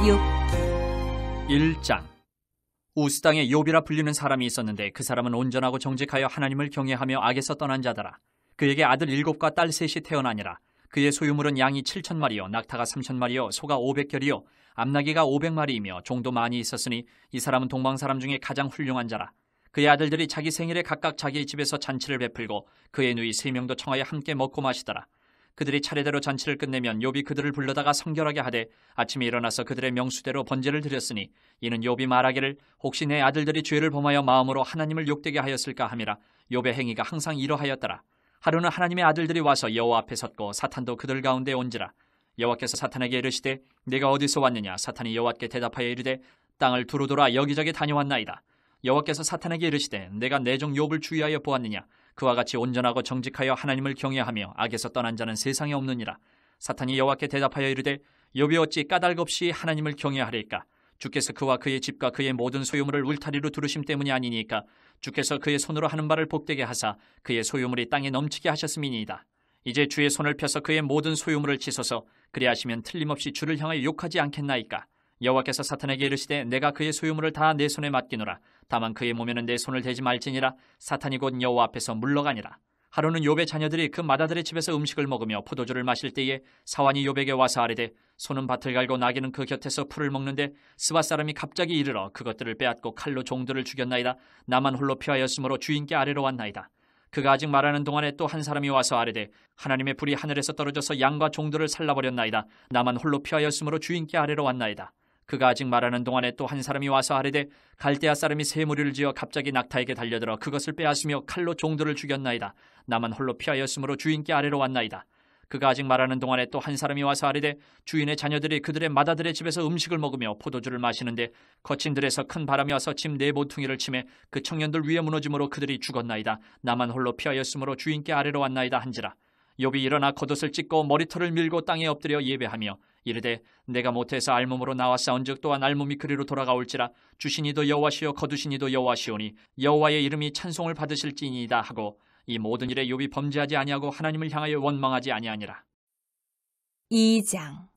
욥기 1장. 우스 땅에 욥이라 불리는 사람이 있었는데 그 사람은 온전하고 정직하여 하나님을 경외하며 악에서 떠난 자더라. 그에게 아들 7과 딸 3이 태어나니라. 그의 소유물은 양이 7,000마리요 낙타가 3,000마리요 소가 500결이요 암나귀가 500마리이며 종도 많이 있었으니 이 사람은 동방 사람 중에 가장 훌륭한 자라. 그의 아들들이 자기 생일에 각각 자기 집에서 잔치를 베풀고 그의 누이 3명도 청하여 함께 먹고 마시더라. 그들이 차례대로 잔치를 끝내면 욥이 그들을 불러다가 성결하게 하되 아침에 일어나서 그들의 명수대로 번제를 드렸으니 이는 욥이 말하기를 혹시 내 아들들이 죄를 범하여 마음으로 하나님을 욕되게 하였을까 함이라. 욥의 행위가 항상 이러하였더라. 하루는 하나님의 아들들이 와서 여호와 앞에 섰고 사탄도 그들 가운데 온지라. 여호와께서 사탄에게 이르시되 네가 어디서 왔느냐. 사탄이 여호와께 대답하여 이르되 땅을 두루 돌아 여기저기 다녀왔나이다. 여호와께서 사탄에게 이르시되 내가 내 종 욥을 주의하여 보았느냐. 그와 같이 온전하고 정직하여 하나님을 경외하며 악에서 떠난 자는 세상에 없느니라. 사탄이 여호와께 대답하여 이르되 욥이 어찌 까닭없이 하나님을 경외하리까. 주께서 그와 그의 집과 그의 모든 소유물을 울타리로 두르심 때문이 아니니까. 주께서 그의 손으로 하는 바를 복되게 하사 그의 소유물이 땅에 넘치게 하셨음이니이다. 이제 주의 손을 펴서 그의 모든 소유물을 치소서. 그리하시면 틀림없이 주를 향하여 욕하지 않겠나이까. 여호와께서 사탄에게 이르시되 내가 그의 소유물을 다 내 손에 맡기노라. 다만 그의 몸에는 내 손을 대지 말지니라. 사탄이 곧 여호와 앞에서 물러가니라. 하루는 욥의 자녀들이 그 맏아들의 집에서 음식을 먹으며 포도주를 마실 때에 사환이 욥에게 와서 아뢰되 소는 밭을 갈고 나귀는 그 곁에서 풀을 먹는데 스밧 사람이 갑자기 이르러 그것들을 빼앗고 칼로 종들을 죽였나이다. 나만 홀로 피하였으므로 주인께 아뢰러 왔나이다. 그가 아직 말하는 동안에 또 한 사람이 와서 아뢰되 하나님의 불이 하늘에서 떨어져서 양과 종들을 살라버렸나이다. 나만 홀로 피하였으므로 주인께 아뢰러 왔나이다. 그가 아직 말하는 동안에 또 한 사람이 와서 아뢰되 갈대아 사람이 새 무리를 지어 갑자기 낙타에게 달려들어 그것을 빼앗으며 칼로 종들을 죽였나이다. 나만 홀로 피하였으므로 주인께 아뢰러 왔나이다. 그가 아직 말하는 동안에 또 한 사람이 와서 아뢰되 주인의 자녀들이 그들의 맏아들의 집에서 음식을 먹으며 포도주를 마시는데 거친 들에서 큰 바람이 와서 집 네 모퉁이를 치매 그 청년들 위에 무너짐으로 그들이 죽었나이다. 나만 홀로 피하였으므로 주인께 아뢰러 왔나이다 한지라. 욥이 일어나 겉옷을 찢고 머리털을 밀고 땅에 엎드려 예배하며 이르되 내가 모태에서 알몸으로 나왔사온즉 또한 알몸이 그리로 돌아가올지라. 주시니도 여호와시요 거두시니도 여호와시오니 여호와의 이름이 찬송을 받으실지니이다 하고 이 모든 일에 욥이 범죄하지 아니하고 하나님을 향하여 원망하지 아니하니라. 2장.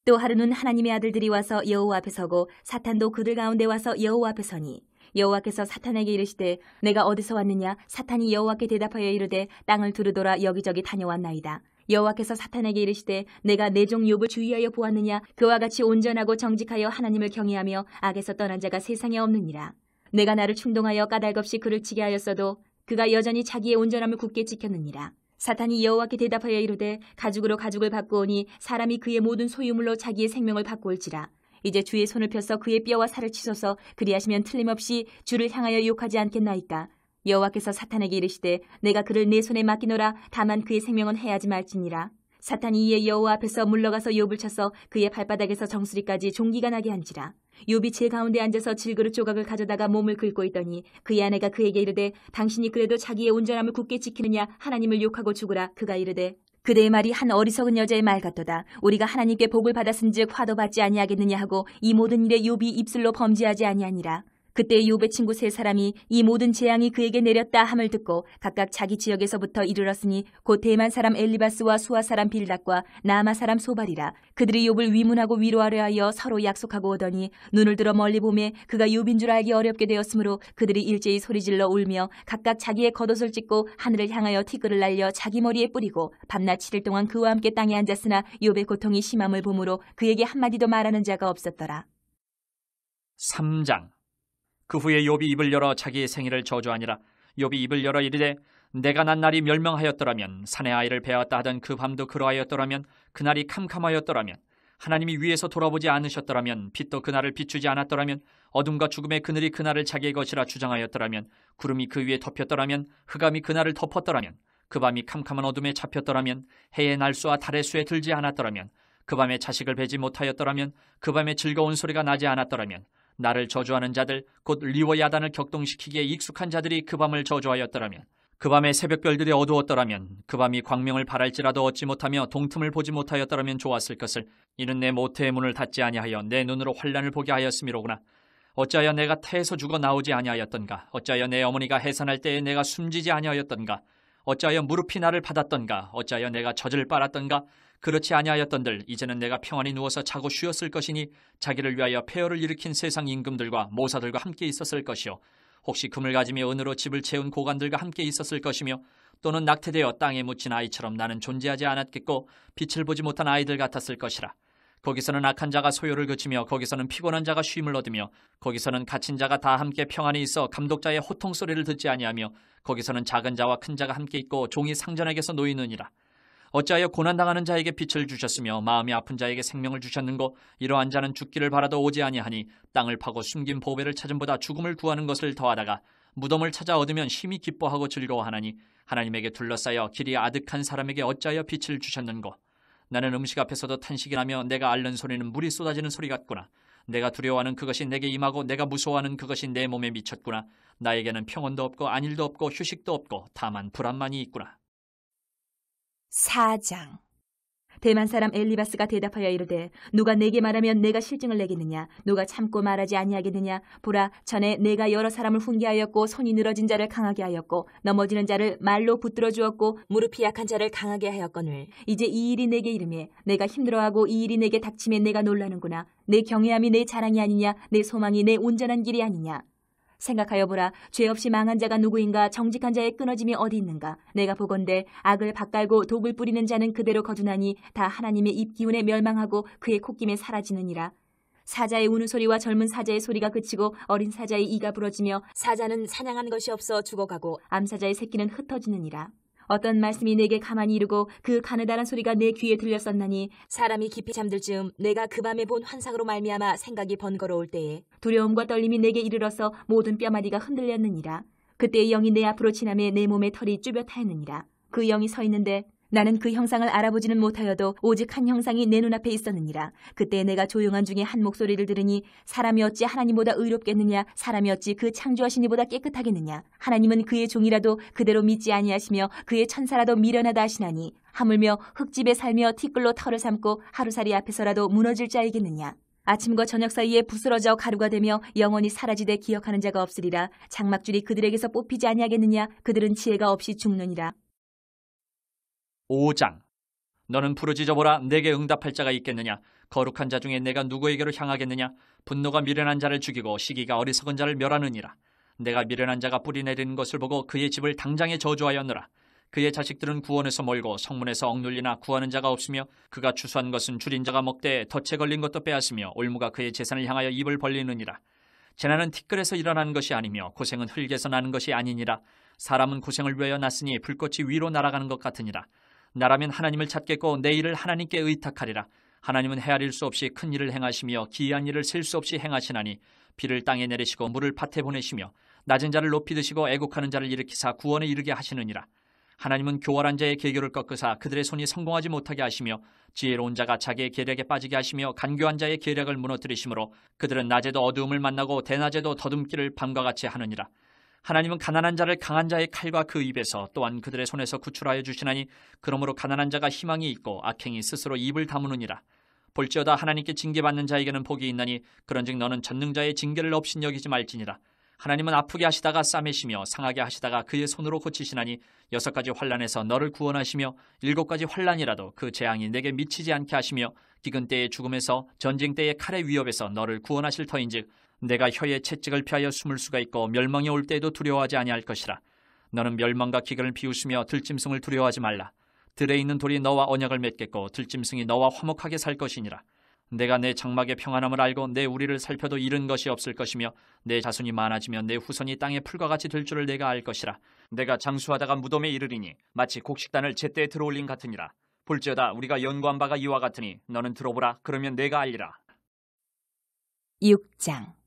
또 하루는 하나님의 아들들이 와서 여호와 앞에 서고 사탄도 그들 가운데 와서 여호와 앞에 서니 여호와께서 사탄에게 이르시되 내가 어디서 왔느냐. 사탄이 여호와께 대답하여 이르되 땅을 두루 돌아 여기저기 다녀왔나이다. 여호와께서 사탄에게 이르시되 내가 내 종 욥을 주의하여 보았느냐. 그와 같이 온전하고 정직하여 하나님을 경외하며 악에서 떠난 자가 세상에 없느니라. 내가 나를 충동하여 까닭없이 그를 치게 하였어도 그가 여전히 자기의 온전함을 굳게 지켰느니라. 사탄이 여호와께 대답하여 이르되 가죽으로 가죽을 바꾸오니 사람이 그의 모든 소유물로 자기의 생명을 바꾸올지라. 이제 주의 손을 펴서 그의 뼈와 살을 치소서. 그리하시면 틀림없이 주를 향하여 욕하지 않겠나이까. 여호와께서 사탄에게 이르시되 내가 그를 내 손에 맡기노라. 다만 그의 생명은 해하지 말지니라. 사탄이 이에 여호와 앞에서 물러가서 욥을 쳐서 그의 발바닥에서 정수리까지 종기가 나게 한지라. 욥이 제 가운데 앉아서 질그릇 조각을 가져다가 몸을 긁고 있더니 그의 아내가 그에게 이르되 당신이 그래도 자기의 온전함을 굳게 지키느냐. 하나님을 욕하고 죽으라. 그가 이르되 그대의 말이 한 어리석은 여자의 말 같도다. 우리가 하나님께 복을 받았은즉 화도 받지 아니하겠느냐 하고 이 모든 일에 욥이 입술로 범죄하지 아니하니라. 그때 욥의 친구 세 사람이 이 모든 재앙이 그에게 내렸다 함을 듣고 각각 자기 지역에서부터 이르렀으니 곧 대만 사람 엘리바스와 수아 사람 빌닷과 나아마 사람 소발이라. 그들이 욥을 위문하고 위로하려 하여 서로 약속하고 오더니 눈을 들어 멀리 보매 그가 욥인 줄 알기 어렵게 되었으므로 그들이 일제히 소리질러 울며 각각 자기의 겉옷을 찢고 하늘을 향하여 티끌을 날려 자기 머리에 뿌리고 밤낮 7일 동안 그와 함께 땅에 앉았으나 욥의 고통이 심함을 보므로 그에게 한마디도 말하는 자가 없었더라. 3장. 그 후에 욥이 입을 열어 자기의 생일을 저주하니라. 욥이 입을 열어 이르되 내가 난 날이 멸망하였더라면 산의 아이를 배웠다 하던 그 밤도 그러하였더라면 그날이 캄캄하였더라면 하나님이 위에서 돌아보지 않으셨더라면 빛도 그날을 비추지 않았더라면 어둠과 죽음의 그늘이 그날을 자기의 것이라 주장하였더라면 구름이 그 위에 덮였더라면 흑암이 그날을 덮었더라면 그 밤이 캄캄한 어둠에 잡혔더라면 해의 날수와 달의 수에 들지 않았더라면 그 밤에 자식을 베지 못하였더라면 그 밤에 즐거운 소리가 나지 않았더라면 나를 저주하는 자들 곧 리워 야단을 격동시키기에 익숙한 자들이 그 밤을 저주하였더라면 그 밤에 새벽별들이 어두웠더라면 그 밤이 광명을 바랄지라도 얻지 못하며 동틈을 보지 못하였더라면 좋았을 것을. 이는 내 모태의 문을 닫지 아니하여 내 눈으로 환난을 보게 하였음이로구나. 어찌하여 내가 태에서 죽어 나오지 아니하였던가. 어찌하여 내 어머니가 해산할 때에 내가 숨지지 아니하였던가. 어찌하여 무릎이 나를 받았던가. 어찌하여 내가 젖을 빨았던가. 그렇지 아니하였던들 이제는 내가 평안히 누워서 자고 쉬었을 것이니 자기를 위하여 폐허를 일으킨 세상 임금들과 모사들과 함께 있었을 것이요 혹시 금을 가지며 은으로 집을 채운 고관들과 함께 있었을 것이며 또는 낙태되어 땅에 묻힌 아이처럼 나는 존재하지 않았겠고 빛을 보지 못한 아이들 같았을 것이라. 거기서는 악한 자가 소요를 그치며 거기서는 피곤한 자가 쉼을 얻으며 거기서는 갇힌 자가 다 함께 평안히 있어 감독자의 호통 소리를 듣지 아니하며 거기서는 작은 자와 큰 자가 함께 있고 종이 상전에게서 놓이느니라. 어찌하여 고난당하는 자에게 빛을 주셨으며 마음이 아픈 자에게 생명을 주셨는고 이러한 자는 죽기를 바라도 오지 아니하니 땅을 파고 숨긴 보배를 찾음보다 죽음을 구하는 것을 더하다가 무덤을 찾아 얻으면 심히 기뻐하고 즐거워하나니 하나님에게 둘러싸여 길이 아득한 사람에게 어찌하여 빛을 주셨는고. 나는 음식 앞에서도 탄식이 나며 내가 앓는 소리는 물이 쏟아지는 소리 같구나. 내가 두려워하는 그것이 내게 임하고 내가 무서워하는 그것이 내 몸에 미쳤구나. 나에게는 평온도 없고 안일도 없고 휴식도 없고 다만 불안만이 있구나. 4장. 대만 사람 엘리바스가 대답하여 이르되 누가 내게 말하면 내가 실증을 내겠느냐. 누가 참고 말하지 아니하겠느냐. 보라, 전에 내가 여러 사람을 훈계하였고 손이 늘어진 자를 강하게 하였고 넘어지는 자를 말로 붙들어 주었고 무릎이 약한 자를 강하게 하였거늘 이제 이 일이 내게 이르매 내가 힘들어하고 이 일이 내게 닥치매 내가 놀라는구나. 내 경외함이 내 자랑이 아니냐. 내 소망이 내 온전한 길이 아니냐. 생각하여 보라. 죄 없이 망한 자가 누구인가. 정직한 자의 끊어짐이 어디 있는가. 내가 보건대 악을 밭갈고 독을 뿌리는 자는 그대로 거두나니 다 하나님의 입 기운에 멸망하고 그의 콧김에 사라지느니라. 사자의 우는 소리와 젊은 사자의 소리가 그치고 어린 사자의 이가 부러지며 사자는 사냥한 것이 없어 죽어가고 암사자의 새끼는 흩어지느니라. 어떤 말씀이 내게 가만히 이르고 그 가느다란 소리가 내 귀에 들렸었나니 사람이 깊이 잠들 즈음 내가 그 밤에 본 환상으로 말미암아 생각이 번거로울 때에 두려움과 떨림이 내게 이르러서 모든 뼈마디가 흔들렸느니라. 그때 영이 내 앞으로 지나매 내 몸에 털이 쭈뼛하였느니라. 그 영이 서 있는데 나는 그 형상을 알아보지는 못하여도 오직 한 형상이 내 눈앞에 있었느니라. 그때 내가 조용한 중에 한 목소리를 들으니 사람이 어찌 하나님보다 의롭겠느냐. 사람이 어찌 그 창조하신 이보다 깨끗하겠느냐. 하나님은 그의 종이라도 그대로 믿지 아니하시며 그의 천사라도 미련하다 하시나니 하물며 흙집에 살며 티끌로 털을 삼고 하루살이 앞에서라도 무너질 자이겠느냐. 아침과 저녁 사이에 부스러져 가루가 되며 영원히 사라지되 기억하는 자가 없으리라. 장막줄이 그들에게서 뽑히지 아니하겠느냐. 그들은 지혜가 없이 죽느니라. 5장. 너는 부르짖어보라. 내게 응답할 자가 있겠느냐. 거룩한 자 중에 내가 누구에게로 향하겠느냐. 분노가 미련한 자를 죽이고 시기가 어리석은 자를 멸하느니라. 내가 미련한 자가 뿌리 내리는 것을 보고 그의 집을 당장에 저주하였노라. 그의 자식들은 구원에서 멀고 성문에서 억눌리나 구하는 자가 없으며 그가 추수한 것은 줄인 자가 먹되 덫에 걸린 것도 빼앗으며 올무가 그의 재산을 향하여 입을 벌리느니라. 재난은 티끌에서 일어나는 것이 아니며 고생은 흙에서 나는 것이 아니니라. 사람은 고생을 위하여 났으니 불꽃이 위로 날아가는 것 같으니라. 나라면 하나님을 찾겠고 내 일을 하나님께 의탁하리라. 하나님은 헤아릴 수 없이 큰 일을 행하시며 기이한 일을 셀 수 없이 행하시나니 비를 땅에 내리시고 물을 밭에 보내시며 낮은 자를 높이 드시고 애곡하는 자를 일으키사 구원에 이르게 하시느니라. 하나님은 교활한 자의 계교를 꺾으사 그들의 손이 성공하지 못하게 하시며 지혜로운 자가 자기의 계략에 빠지게 하시며 간교한 자의 계략을 무너뜨리시므로 그들은 낮에도 어두움을 만나고 대낮에도 더듬기를 밤과 같이 하느니라. 하나님은 가난한 자를 강한 자의 칼과 그 입에서 또한 그들의 손에서 구출하여 주시나니 그러므로 가난한 자가 희망이 있고 악행이 스스로 입을 다무느니라. 볼지어다 하나님께 징계받는 자에게는 복이 있나니 그런즉 너는 전능자의 징계를 업신여기지 말지니라. 하나님은 아프게 하시다가 싸매시며 상하게 하시다가 그의 손으로 고치시나니 6가지 환난에서 너를 구원하시며 7가지 환난이라도 그 재앙이 내게 미치지 않게 하시며 기근 때의 죽음에서 전쟁 때의 칼의 위협에서 너를 구원하실 터인즉 내가 혀의 채찍을 피하여 숨을 수가 있고 멸망이 올 때에도 두려워하지 아니할 것이라. 너는 멸망과 기근을 비웃으며 들짐승을 두려워하지 말라. 들에 있는 돌이 너와 언약을 맺겠고 들짐승이 너와 화목하게 살 것이니라. 내가 내 장막의 평안함을 알고 내 우리를 살펴도 잃은 것이 없을 것이며 내 자손이 많아지면 내 후손이 땅의 풀과 같이 될 줄을 내가 알 것이라. 내가 장수하다가 무덤에 이르리니 마치 곡식단을 제때에 들어올린 같으니라. 볼지어다 우리가 연구한 바가 이와 같으니 너는 들어보라. 그러면 내가 알리라. 6장.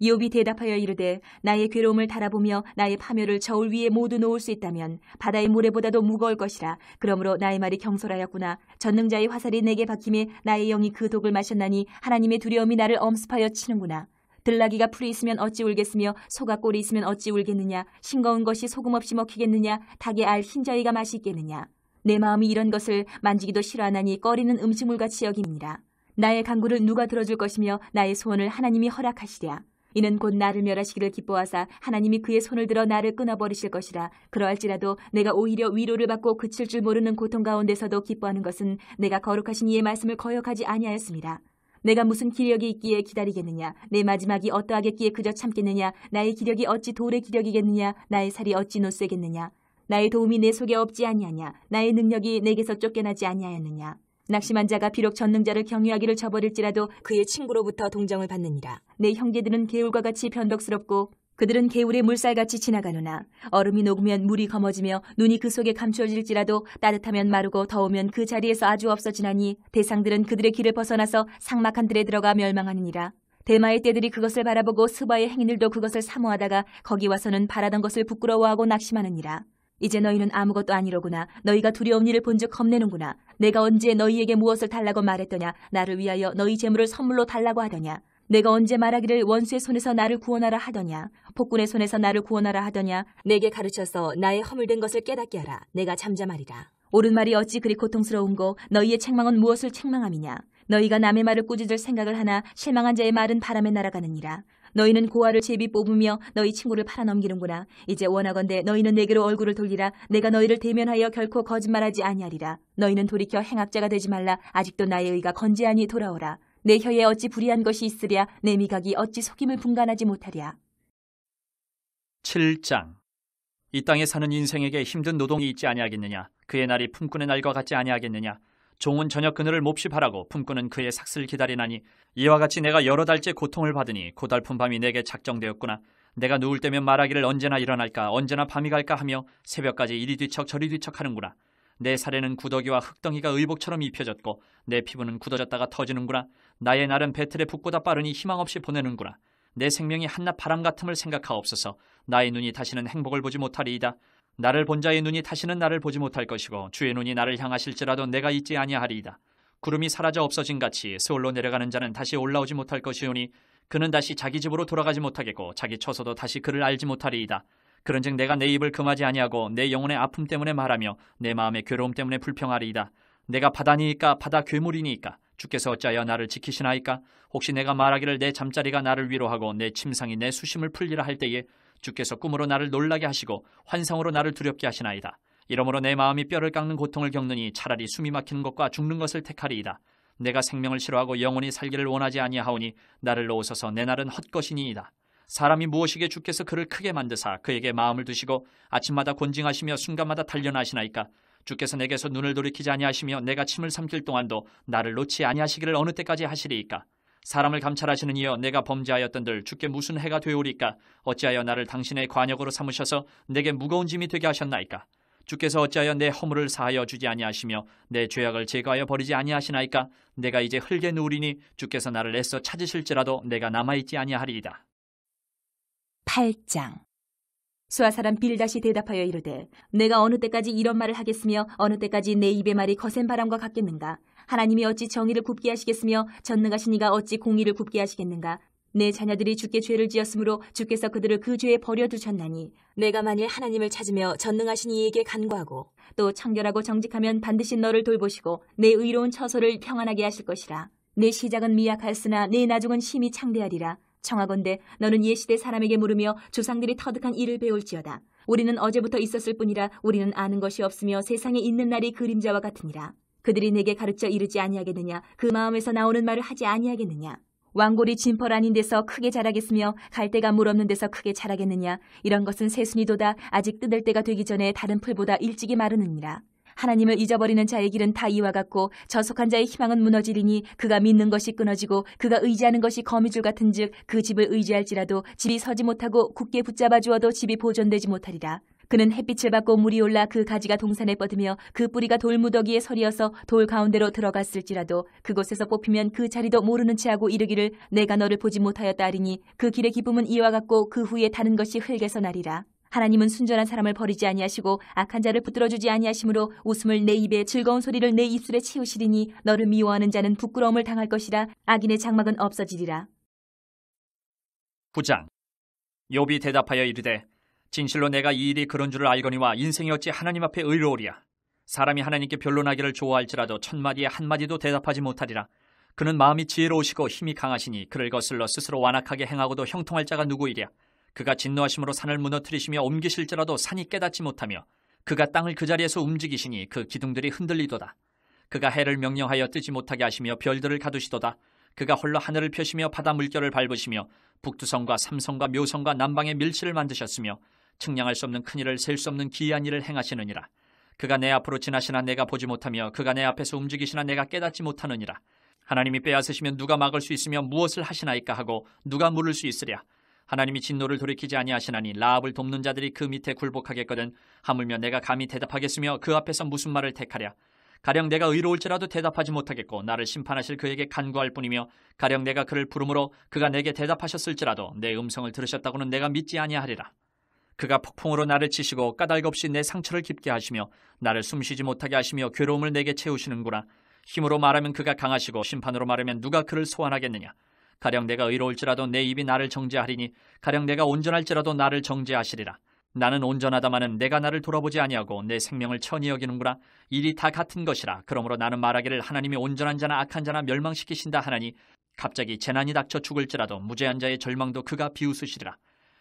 욥이 대답하여 이르되 나의 괴로움을 달아보며 나의 파멸을 저울 위에 모두 놓을 수 있다면 바다의 모래보다도 무거울 것이라. 그러므로 나의 말이 경솔하였구나. 전능자의 화살이 내게 박힘에 나의 영이 그 독을 마셨나니 하나님의 두려움이 나를 엄습하여 치는구나. 들나귀가 풀이 있으면 어찌 울겠으며 소가 꼴이 있으면 어찌 울겠느냐. 싱거운 것이 소금 없이 먹히겠느냐. 닭의 알 흰저희가 맛이 있겠느냐. 내 마음이 이런 것을 만지기도 싫어하나니 꺼리는 음식물같이 여기니라. 나의 간구를 누가 들어줄 것이며 나의 소원을 하나님이 허락하시랴. 이는 곧 나를 멸하시기를 기뻐하사 하나님이 그의 손을 들어 나를 끊어버리실 것이라. 그러할지라도 내가 오히려 위로를 받고 그칠 줄 모르는 고통 가운데서도 기뻐하는 것은 내가 거룩하신 이의 말씀을 거역하지 아니하였습니다. 내가 무슨 기력이 있기에 기다리겠느냐? 내 마지막이 어떠하겠기에 그저 참겠느냐? 나의 기력이 어찌 돌의 기력이겠느냐? 나의 살이 어찌 노쇠겠느냐? 나의 도움이 내 속에 없지 아니하냐? 나의 능력이 내게서 쫓겨나지 아니하였느냐? 낙심한 자가 비록 전능자를 경유하기를 저버릴지라도 그의 친구로부터 동정을 받느니라. 내 형제들은 개울과 같이 변덕스럽고 그들은 개울의 물살같이 지나가느나 얼음이 녹으면 물이 검어지며 눈이 그 속에 감추어질지라도 따뜻하면 마르고 더우면 그 자리에서 아주 없어지나니 대상들은 그들의 길을 벗어나서 삭막한 들에 들어가 멸망하느니라. 대마의 떼들이 그것을 바라보고 스바의 행인들도 그것을 사모하다가 거기 와서는 바라던 것을 부끄러워하고 낙심하느니라. 이제 너희는 아무것도 아니로구나. 너희가 두려운 일을 본즉 겁내는구나. 내가 언제 너희에게 무엇을 달라고 말했더냐? 나를 위하여 너희 재물을 선물로 달라고 하더냐? 내가 언제 말하기를 원수의 손에서 나를 구원하라 하더냐? 폭군의 손에서 나를 구원하라 하더냐? 내게 가르쳐서 나의 허물된 것을 깨닫게 하라. 내가 잠잠하리라. 옳은 말이 어찌 그리 고통스러운고 너희의 책망은 무엇을 책망함이냐? 너희가 남의 말을 꾸짖을 생각을 하나 실망한 자의 말은 바람에 날아가느니라. 너희는 고아를 제비 뽑으며 너희 친구를 팔아넘기는구나. 이제 원하건대 너희는 내게로 얼굴을 돌리라. 내가 너희를 대면하여 결코 거짓말하지 아니하리라. 너희는 돌이켜 행악자가 되지 말라. 아직도 나의 의가 건재하니 돌아오라. 내 혀에 어찌 불의한 것이 있으랴. 내 미각이 어찌 속임을 분간하지 못하랴. 7장. 이 땅에 사는 인생에게 힘든 노동이 있지 아니하겠느냐? 그의 날이 품꾼의 날과 같지 아니하겠느냐? 종은 저녁 그늘을 몹시 바라고 품꾼은 그의 삭슬 기다리나니 이와 같이 내가 여러 달째 고통을 받으니 고달픈 밤이 내게 작정되었구나. 내가 누울 때면 말하기를 언제나 일어날까 언제나 밤이 갈까 하며 새벽까지 이리 뒤척 저리 뒤척 하는구나. 내 살에는 구더기와 흙덩이가 의복처럼 입혀졌고 내 피부는 굳어졌다가 터지는구나. 나의 날은 배틀에 붙보다 빠르니 희망 없이 보내는구나. 내 생명이 한낱 바람 같음을 생각하옵소서. 나의 눈이 다시는 행복을 보지 못하리이다. 나를 본 자의 눈이 다시는 나를 보지 못할 것이고 주의 눈이 나를 향하실지라도 내가 있지 아니하리이다. 구름이 사라져 없어진 같이 스올로 내려가는 자는 다시 올라오지 못할 것이오니 그는 다시 자기 집으로 돌아가지 못하겠고 자기 처소도 다시 그를 알지 못하리이다. 그런즉 내가 내 입을 금하지 아니하고 내 영혼의 아픔 때문에 말하며 내 마음의 괴로움 때문에 불평하리이다. 내가 바다니이까 바다 괴물이니이까 주께서 어찌하여 나를 지키시나이까? 혹시 내가 말하기를 내 잠자리가 나를 위로하고 내 침상이 내 수심을 풀리라 할 때에 주께서 꿈으로 나를 놀라게 하시고 환상으로 나를 두렵게 하시나이다. 이러므로 내 마음이 뼈를 깎는 고통을 겪느니 차라리 숨이 막히는 것과 죽는 것을 택하리이다. 내가 생명을 싫어하고 영원히 살기를 원하지 아니하오니 나를 놓으소서. 내 날은 헛것이니이다. 사람이 무엇이게 주께서 그를 크게 만드사 그에게 마음을 두시고 아침마다 곤징하시며 순간마다 단련하시나이까? 주께서 내게서 눈을 돌이키지 아니하시며 내가 침을 삼킬 동안도 나를 놓지 아니하시기를 어느 때까지 하시리이까? 사람을 감찰하시는 이여 내가 범죄하였던들 주께 무슨 해가 되오리까? 어찌하여 나를 당신의 관역으로 삼으셔서 내게 무거운 짐이 되게 하셨나이까? 주께서 어찌하여 내 허물을 사하여 주지 아니하시며 내 죄악을 제거하여 버리지 아니하시나이까? 내가 이제 흙에 누우리니 주께서 나를 애써 찾으실지라도 내가 남아있지 아니하리이다. 8장. 수아 사람 빌닷이 대답하여 이르되 내가 어느 때까지 이런 말을 하겠으며 어느 때까지 내 입의 말이 거센 바람과 같겠는가? 하나님이 어찌 정의를 굽게 하시겠으며 전능하신 이가 어찌 공의를 굽게 하시겠는가? 내 자녀들이 주께 죄를 지었으므로 주께서 그들을 그 죄에 버려두셨나니 내가 만일 하나님을 찾으며 전능하신 이에게 간구하고 또 청결하고 정직하면 반드시 너를 돌보시고 내 의로운 처소를 평안하게 하실 것이라. 내 시작은 미약하였으나 내 나중은 심히 창대하리라. 청하건대 너는 옛시대 사람에게 물으며 조상들이 터득한 일을 배울지어다. 우리는 어제부터 있었을 뿐이라 우리는 아는 것이 없으며 세상에 있는 날이 그림자와 같으니라. 그들이 내게 가르쳐 이르지 아니하겠느냐? 그 마음에서 나오는 말을 하지 아니하겠느냐? 왕골이 진펄 아닌 데서 크게 자라겠으며 갈대가 물 없는 데서 크게 자라겠느냐? 이런 것은 새순이도다 아직 뜯을 때가 되기 전에 다른 풀보다 일찍이 마르느니라. 하나님을 잊어버리는 자의 길은 다 이와 같고 저속한 자의 희망은 무너지리니 그가 믿는 것이 끊어지고 그가 의지하는 것이 거미줄 같은즉 그 집을 의지할지라도 집이 서지 못하고 굳게 붙잡아 주어도 집이 보존되지 못하리라. 그는 햇빛을 받고 물이 올라 그 가지가 동산에 뻗으며 그 뿌리가 돌무더기에 서리어서 돌 가운데로 들어갔을지라도 그곳에서 뽑히면 그 자리도 모르는 채하고 이르기를 내가 너를 보지 못하였다 하리니 그 길의 기쁨은 이와 같고 그 후에 다른 것이 흙에서 나리라. 하나님은 순전한 사람을 버리지 아니하시고 악한 자를 붙들어주지 아니하시므로 웃음을 내 입에 즐거운 소리를 내 입술에 치우시리니 너를 미워하는 자는 부끄러움을 당할 것이라. 악인의 장막은 없어지리라. 9장. 욥이 대답하여 이르되 진실로 내가 이 일이 그런 줄을 알거니와 인생이 어찌 하나님 앞에 의로우리야. 사람이 하나님께 변론하기를 좋아할지라도 1000마디에 1마디도 대답하지 못하리라. 그는 마음이 지혜로우시고 힘이 강하시니 그를 거슬러 스스로 완악하게 행하고도 형통할 자가 누구이랴. 그가 진노하심으로 산을 무너뜨리시며 옮기실지라도 산이 깨닫지 못하며 그가 땅을 그 자리에서 움직이시니 그 기둥들이 흔들리도다. 그가 해를 명령하여 뜨지 못하게 하시며 별들을 가두시도다. 그가 홀로 하늘을 펴시며 바다 물결을 밟으시며 북두성과 삼성과 묘성과 남방의 밀치를 만드셨으며 측량할 수 없는 큰 일을 셀 수 없는 기이한 일을 행하시느니라. 그가 내 앞으로 지나시나 내가 보지 못하며 그가 내 앞에서 움직이시나 내가 깨닫지 못하느니라. 하나님이 빼앗으시면 누가 막을 수 있으며 무엇을 하시나이까 하고 누가 물을 수 있으랴. 하나님이 진노를 돌이키지 아니하시나니 라합을 돕는 자들이 그 밑에 굴복하겠거든 하물며 내가 감히 대답하겠으며 그 앞에서 무슨 말을 택하랴. 가령 내가 의로울지라도 대답하지 못하겠고 나를 심판하실 그에게 간구할 뿐이며 가령 내가 그를 부르므로 그가 내게 대답하셨을지라도 내 음성을 들으셨다고는 내가 믿지 아니하리라. 그가 폭풍으로 나를 치시고 까닭 없이 내 상처를 깊게 하시며 나를 숨쉬지 못하게 하시며 괴로움을 내게 채우시는구나. 힘으로 말하면 그가 강하시고 심판으로 말하면 누가 그를 소환하겠느냐. 가령 내가 의로울지라도 내 입이 나를 정죄하리니 가령 내가 온전할지라도 나를 정죄하시리라. 나는 온전하다마는 내가 나를 돌아보지 아니하고 내 생명을 천히 여기는구나. 일이 다 같은 것이라. 그러므로 나는 말하기를 하나님이 온전한 자나 악한 자나 멸망시키신다 하나니 갑자기 재난이 닥쳐 죽을지라도 무죄한 자의 절망도 그가 비웃으시리라.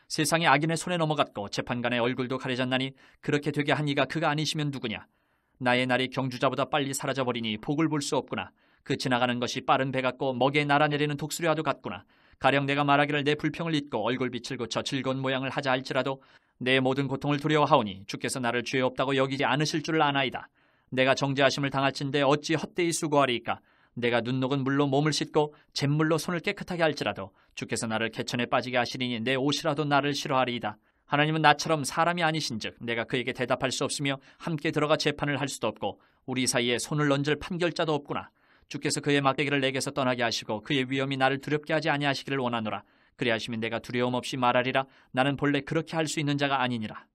세상이 악인의 손에 넘어갔고 재판관의 얼굴도 가려졌나니 그렇게 되게 한 이가 그가 아니시면 누구냐. 나의 날이 경주자보다 빨리 사라져버리니 복을 볼 수 없구나. 그 지나가는 것이 빠른 배 같고 먹이에 날아내리는 독수리와도 같구나. 가령 내가 말하기를 내 불평을 잊고 얼굴빛을 고쳐 즐거운 모양을 하자 할지라도 내 모든 고통을 두려워하오니 주께서 나를 죄 없다고 여기지 않으실 줄을 아나이다. 내가 정죄하심을 당할진대 어찌 헛되이 수고하리이까. 내가 눈녹은 물로 몸을 씻고 잿물로 손을 깨끗하게 할지라도 주께서 나를 개천에 빠지게 하시리니 내 옷이라도 나를 싫어하리이다. 하나님은 나처럼 사람이 아니신즉 내가 그에게 대답할 수 없으며 함께 들어가 재판을 할 수도 없고 우리 사이에 손을 얹을 판결자도 없구나. 주께서 그의 막대기를 내게서 떠나게 하시고 그의 위엄이 나를 두렵게 하지 아니하시기를 원하노라. 그리하시면 내가 두려움 없이 말하리라. 나는 본래 그렇게 할 수 있는 자가 아니니라.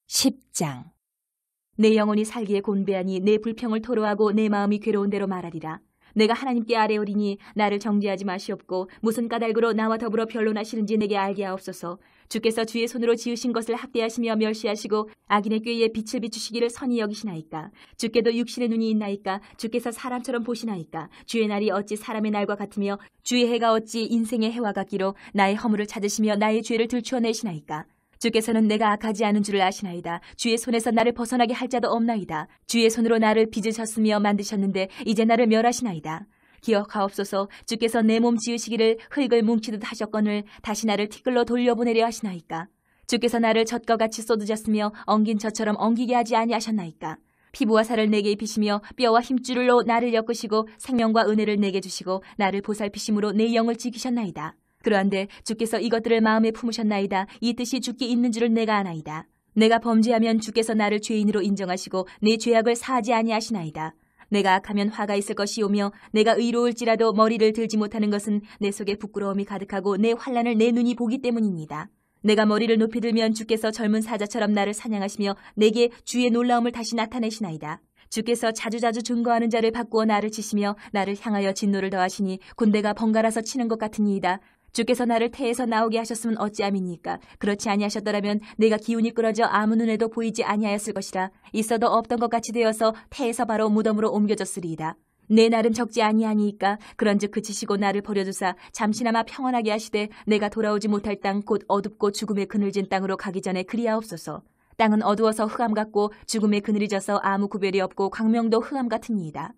10장. 내 영혼이 살기에 곤배하니 내 불평을 토로하고 내 마음이 괴로운 대로 말하리라. 내가 하나님께 아뢰오리니 나를 정죄하지 마시옵고 무슨 까닭으로 나와 더불어 변론하시는지 내게 알게 하옵소서. 주께서 주의 손으로 지으신 것을 학대하시며 멸시하시고 악인의 꾀에 빛을 비추시기를 선히 여기시나이까. 주께도 육신의 눈이 있나이까. 주께서 사람처럼 보시나이까. 주의 날이 어찌 사람의 날과 같으며 주의 해가 어찌 인생의 해와 같기로 나의 허물을 찾으시며 나의 죄를 들추어내시나이까. 주께서는 내가 악하지 않은 줄을 아시나이다. 주의 손에서 나를 벗어나게 할 자도 없나이다. 주의 손으로 나를 빚으셨으며 만드셨는데 이제 나를 멸하시나이다. 기억하옵소서. 주께서 내 몸 지으시기를 흙을 뭉치듯 하셨거늘 다시 나를 티끌로 돌려보내려 하시나이까. 주께서 나를 젖과 같이 쏟으셨으며 엉긴 젖처럼 엉기게 하지 아니하셨나이까. 피부와 살을 내게 입히시며 뼈와 힘줄로 나를 엮으시고 생명과 은혜를 내게 주시고 나를 보살피심으로 내 영을 지키셨나이다. 그러한데 주께서 이것들을 마음에 품으셨나이다. 이 뜻이 주께 있는 줄을 내가 아나이다. 내가 범죄하면 주께서 나를 죄인으로 인정하시고 내 죄악을 사하지 아니하시나이다. 내가 악하면 화가 있을 것이오며 내가 의로울지라도 머리를 들지 못하는 것은 내 속에 부끄러움이 가득하고 내 환난을 내 눈이 보기 때문입니다. 내가 머리를 높이 들면 주께서 젊은 사자처럼 나를 사냥하시며 내게 주의 놀라움을 다시 나타내시나이다. 주께서 자주자주 증거하는 자를 바꾸어 나를 치시며 나를 향하여 진노를 더하시니 군대가 번갈아서 치는 것 같으니이다. 주께서 나를 태에서 나오게 하셨으면 어찌함입니까? 그렇지 아니하셨더라면 내가 기운이 끌어져 아무 눈에도 보이지 아니하였을 것이라. 있어도 없던 것 같이 되어서 태에서 바로 무덤으로 옮겨졌으리이다. 내 날은 적지 아니하니이까. 그런즉 그치시고 나를 버려두사 잠시나마 평안하게 하시되 내가 돌아오지 못할 땅 곧 어둡고 죽음의 그늘진 땅으로 가기 전에 그리하옵소서. 땅은 어두워서 흑암 같고 죽음의 그늘이 져서 아무 구별이 없고 광명도 흑암 같으니이다.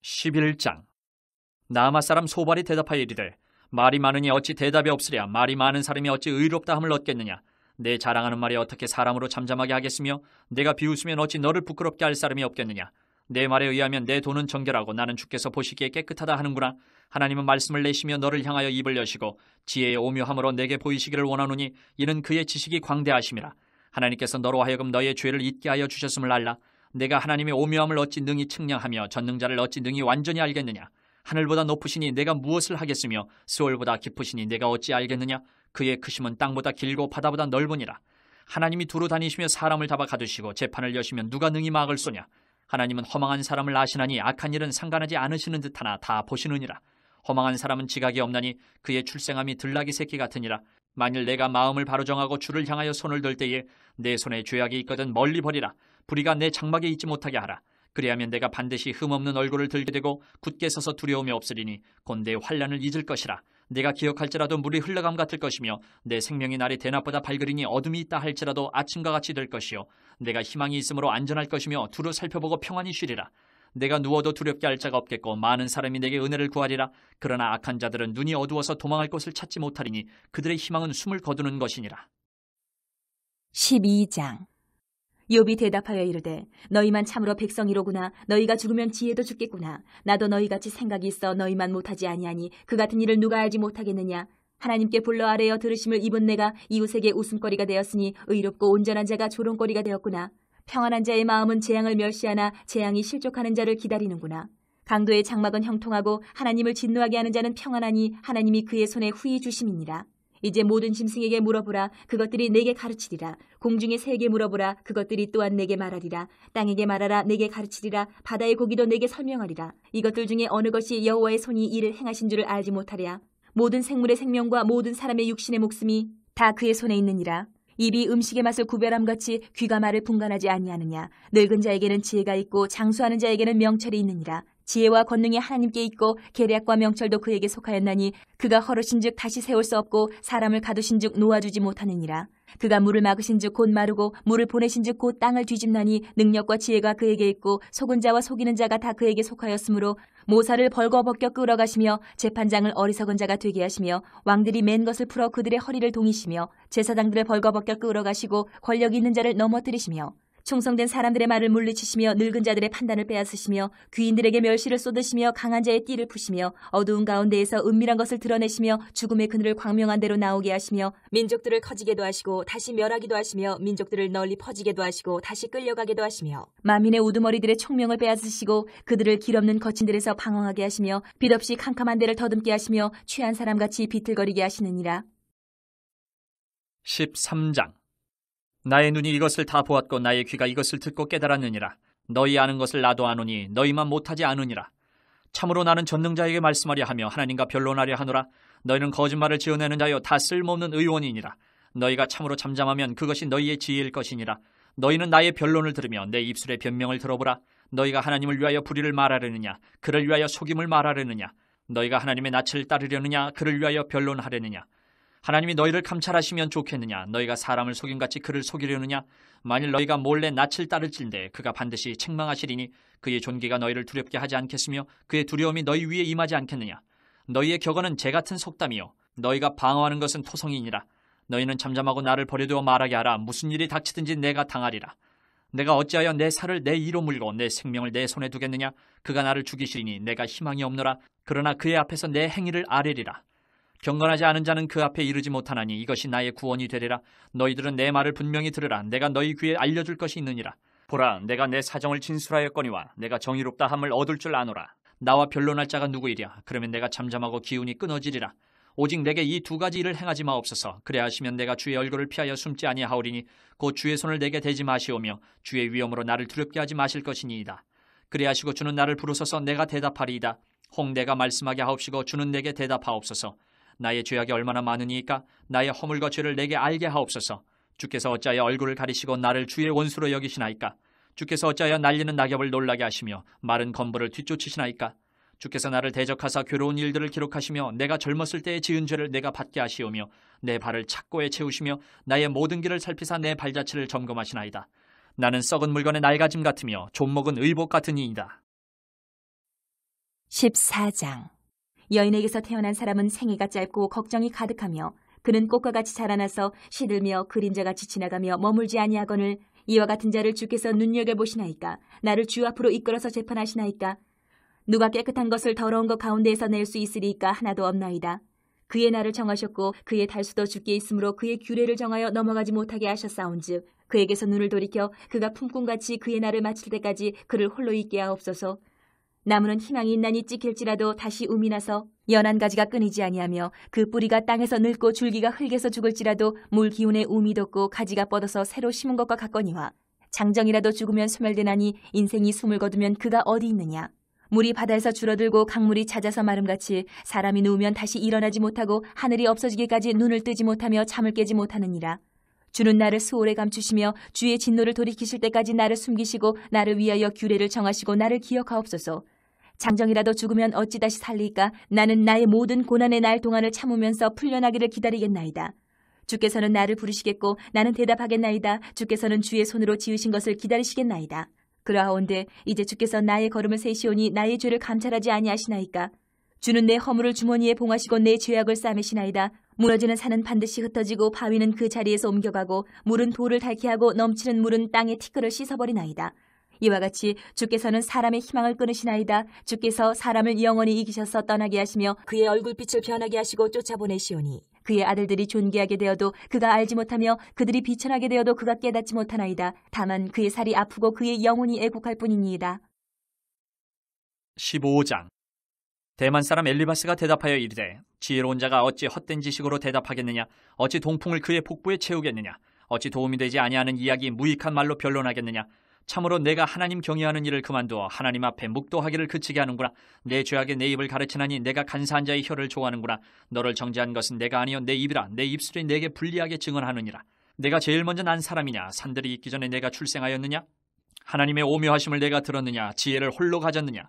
11장. 나아마 사람 소발이 대답하여 이르되 말이 많으니 어찌 대답이 없으랴. 말이 많은 사람이 어찌 의롭다 함을 얻겠느냐. 내 자랑하는 말이 어떻게 사람으로 잠잠하게 하겠으며 내가 비웃으면 어찌 너를 부끄럽게 할 사람이 없겠느냐. 내 말에 의하면 내 돈은 정결하고 나는 주께서 보시기에 깨끗하다 하는구나. 하나님은 말씀을 내시며 너를 향하여 입을 여시고 지혜의 오묘함으로 내게 보이시기를 원하노니 이는 그의 지식이 광대하심이라. 하나님께서 너로 하여금 너의 죄를 잊게 하여 주셨음을 알라. 내가 하나님의 오묘함을 어찌 능히 측량하며 전능자를 어찌 능히 완전히 알겠느냐. 하늘보다 높으시니 내가 무엇을 하겠으며 스올보다 깊으시니 내가 어찌 알겠느냐. 그의 크심은 땅보다 길고 바다보다 넓으니라. 하나님이 두루 다니시며 사람을 잡아 가두시고 재판을 여시면 누가 능히 막을 쏘냐. 하나님은 허망한 사람을 아시나니 악한 일은 상관하지 않으시는 듯하나 다 보시느니라. 허망한 사람은 지각이 없나니 그의 출생함이 들나귀 새끼 같으니라. 만일 내가 마음을 바로 정하고 주를 향하여 손을 들 때에 내 손에 죄악이 있거든 멀리 버리라. 불의가 내 장막에 있지 못하게 하라. 그리하면 내가 반드시 흠없는 얼굴을 들게 되고 굳게 서서 두려움이 없으리니 곧 내 환난을 잊을 것이라. 내가 기억할지라도 물이 흘러감 같을 것이며 내 생명의 날이 대낮보다 밝으리니 어둠이 있다 할지라도 아침과 같이 될 것이요 내가 희망이 있으므로 안전할 것이며 두루 살펴보고 평안히 쉬리라. 내가 누워도 두렵게 할 자가 없겠고 많은 사람이 내게 은혜를 구하리라. 그러나 악한 자들은 눈이 어두워서 도망할 곳을 찾지 못하리니 그들의 희망은 숨을 거두는 것이니라. 12장. 욥이 대답하여 이르되 너희만 참으로 백성이로구나. 너희가 죽으면 지혜도 죽겠구나. 나도 너희같이 생각이 있어 너희만 못하지 아니하니 그 같은 일을 누가 알지 못하겠느냐. 하나님께 불러 아뢰어 들으심을 입은 내가 이웃에게 웃음거리가 되었으니 의롭고 온전한 자가 조롱거리가 되었구나. 평안한 자의 마음은 재앙을 멸시하나 재앙이 실족하는 자를 기다리는구나. 강도의 장막은 형통하고 하나님을 진노하게 하는 자는 평안하니 하나님이 그의 손에 후히 주심이니라. 이제 모든 짐승에게 물어보라. 그것들이 내게 가르치리라. 공중의 새에게 물어보라. 그것들이 또한 내게 말하리라. 땅에게 말하라. 내게 가르치리라. 바다의 고기도 내게 설명하리라. 이것들 중에 어느 것이 여호와의 손이 이를 행하신 줄을 알지 못하랴. 모든 생물의 생명과 모든 사람의 육신의 목숨이 다 그의 손에 있느니라. 입이 음식의 맛을 구별함같이 귀가 말을 분간하지 아니하느냐. 늙은 자에게는 지혜가 있고 장수하는 자에게는 명철이 있느니라. 지혜와 권능이 하나님께 있고 계략과 명철도 그에게 속하였나니 그가 허르신즉 다시 세울 수 없고 사람을 가두신즉 놓아주지 못하느니라. 그가 물을 막으신즉 곧 마르고 물을 보내신즉 곧 땅을 뒤집나니 능력과 지혜가 그에게 있고 속은 자와 속이는 자가 다 그에게 속하였으므로 모사를 벌거벗겨 끌어가시며 재판장을 어리석은 자가 되게 하시며 왕들이 맨 것을 풀어 그들의 허리를 동이시며 제사장들을 벌거벗겨 끌어가시고 권력 있는 자를 넘어뜨리시며 충성된 사람들의 말을 물리치시며 늙은 자들의 판단을 빼앗으시며 귀인들에게 멸시를 쏟으시며 강한 자의 띠를 푸시며 어두운 가운데에서 은밀한 것을 드러내시며 죽음의 그늘을 광명한 대로 나오게 하시며 민족들을 커지게도 하시고 다시 멸하기도 하시며 민족들을 널리 퍼지게도 하시고 다시 끌려가게도 하시며 만민의 우두머리들의 총명을 빼앗으시고 그들을 길없는 거친들에서 방황하게 하시며 빛없이 캄캄한 데를 더듬게 하시며 취한 사람같이 비틀거리게 하시느니라. 13장. 나의 눈이 이것을 다 보았고 나의 귀가 이것을 듣고 깨달았느니라. 너희 아는 것을 나도 아노니 너희만 못하지 않으니라. 참으로 나는 전능자에게 말씀하려 하며 하나님과 변론하려 하노라. 너희는 거짓말을 지어내는 자여 다 쓸모없는 의원이니라. 너희가 참으로 잠잠하면 그것이 너희의 지혜일 것이니라. 너희는 나의 변론을 들으며 내 입술의 변명을 들어보라. 너희가 하나님을 위하여 불의를 말하려느냐 그를 위하여 속임을 말하려느냐. 너희가 하나님의 낯을 따르려느냐 그를 위하여 변론하려느냐. 하나님이 너희를 감찰하시면 좋겠느냐. 너희가 사람을 속임같이 그를 속이려느냐. 만일 너희가 몰래 낯을 따를진대 그가 반드시 책망하시리니 그의 존귀가 너희를 두렵게 하지 않겠으며 그의 두려움이 너희 위에 임하지 않겠느냐. 너희의 격언은 재 같은 속담이요 너희가 방어하는 것은 토성이니라. 너희는 잠잠하고 나를 버려두어 말하게 하라. 무슨 일이 닥치든지 내가 당하리라. 내가 어찌하여 내 살을 내 이로 물고 내 생명을 내 손에 두겠느냐. 그가 나를 죽이시리니 내가 희망이 없노라. 그러나 그의 앞에서 내 행위를 아뢰리라. 경건하지 않은 자는 그 앞에 이르지 못하나니 이것이 나의 구원이 되리라. 너희들은 내 말을 분명히 들으라. 내가 너희 귀에 알려줄 것이 있느니라. 보라, 내가 내 사정을 진술하였거니와 내가 정의롭다 함을 얻을 줄 아노라. 나와 변론할 자가 누구이랴. 그러면 내가 잠잠하고 기운이 끊어지리라. 오직 내게 이 두 가지 일을 행하지 마옵소서. 그래 하시면 내가 주의 얼굴을 피하여 숨지 아니하오리니 곧 주의 손을 내게 대지 마시오며 주의 위엄으로 나를 두렵게 하지 마실 것이니이다. 그래 하시고 주는 나를 부르소서. 내가 대답하리이다. 혹 내가 말씀하게 하옵시고 주는 내게 대답하옵소서. 나의 죄악이 얼마나 많으니까 나의 허물과 죄를 내게 알게 하옵소서. 주께서 어찌하여 얼굴을 가리시고 나를 주의 원수로 여기시나이까. 주께서 어찌하여 날리는 낙엽을 놀라게 하시며 마른 건부를 뒤쫓으시나이까. 주께서 나를 대적하사 괴로운 일들을 기록하시며 내가 젊었을 때의 지은 죄를 내가 받게 하시오며 내 발을 착고에 채우시며 나의 모든 길을 살피사 내 발자취를 점검하시나이다. 나는 썩은 물건의 낡아짐 같으며 좀먹은 의복 같은 이이다. 14장. 여인에게서 태어난 사람은 생애가 짧고 걱정이 가득하며 그는 꽃과 같이 자라나서 시들며 그림자같이 지나가며 머물지 아니하거늘 이와 같은 자를 주께서 눈여겨보시나이까. 나를 주 앞으로 이끌어서 재판하시나이까. 누가 깨끗한 것을 더러운 것 가운데에서 낼 수 있으리까. 하나도 없나이다. 그의 날을 정하셨고 그의 달수도 주께 있으므로 그의 규례를 정하여 넘어가지 못하게 하셨사온즉 그에게서 눈을 돌이켜 그가 품꾼같이 그의 날을 마칠 때까지 그를 홀로 있게 하옵소서. 나무는 희망이 있나니 찍힐지라도 다시 움이 나서 연한 가지가 끊이지 아니하며 그 뿌리가 땅에서 늙고 줄기가 흙에서 죽을지라도 물 기운에 움이 돋고 가지가 뻗어서 새로 심은 것과 같거니와 장정이라도 죽으면 소멸되나니 인생이 숨을 거두면 그가 어디 있느냐. 물이 바다에서 줄어들고 강물이 잦아서 마름같이 사람이 누우면 다시 일어나지 못하고 하늘이 없어지기까지 눈을 뜨지 못하며 잠을 깨지 못하느니라. 주는 나를 수월에 감추시며 주의 진노를 돌이키실 때까지 나를 숨기시고 나를 위하여 규례를 정하시고 나를 기억하옵소서. 장정이라도 죽으면 어찌 다시 살리까? 나는 나의 모든 고난의 날 동안을 참으면서 풀려나기를 기다리겠나이다. 주께서는 나를 부르시겠고 나는 대답하겠나이다. 주께서는 주의 손으로 지으신 것을 기다리시겠나이다. 그러하온데 이제 주께서 나의 걸음을 세시오니 나의 죄를 감찰하지 아니하시나이까? 주는 내 허물을 주머니에 봉하시고 내 죄악을 싸매시나이다. 무너지는 산은 반드시 흩어지고 바위는 그 자리에서 옮겨가고 물은 돌을 닳게 하고 넘치는 물은 땅의 티끌을 씻어버리나이다. 이와 같이 주께서는 사람의 희망을 끊으시나이다. 주께서 사람을 영원히 이기셔서 떠나게 하시며 그의 얼굴빛을 변하게 하시고 쫓아보내시오니 그의 아들들이 존귀하게 되어도 그가 알지 못하며 그들이 비천하게 되어도 그가 깨닫지 못하나이다. 다만 그의 살이 아프고 그의 영혼이 애국할 뿐이니이다. 15장. 대만 사람 엘리바스가 대답하여 이르되 지혜로운 자가 어찌 헛된 지식으로 대답하겠느냐? 어찌 동풍을 그의 복부에 채우겠느냐? 어찌 도움이 되지 아니하는 이야기 무익한 말로 변론하겠느냐? 참으로 내가 하나님 경외하는 일을 그만두어 하나님 앞에 묵도하기를 그치게 하는구나. 내 죄악에 내 입을 가르치나니 내가 간사한 자의 혀를 좋아하는구나. 너를 정죄한 것은 내가 아니요 내 입이라. 내 입술이 내게 불리하게 증언하느니라. 내가 제일 먼저 난 사람이냐? 산들이 있기 전에 내가 출생하였느냐? 하나님의 오묘하심을 내가 들었느냐? 지혜를 홀로 가졌느냐?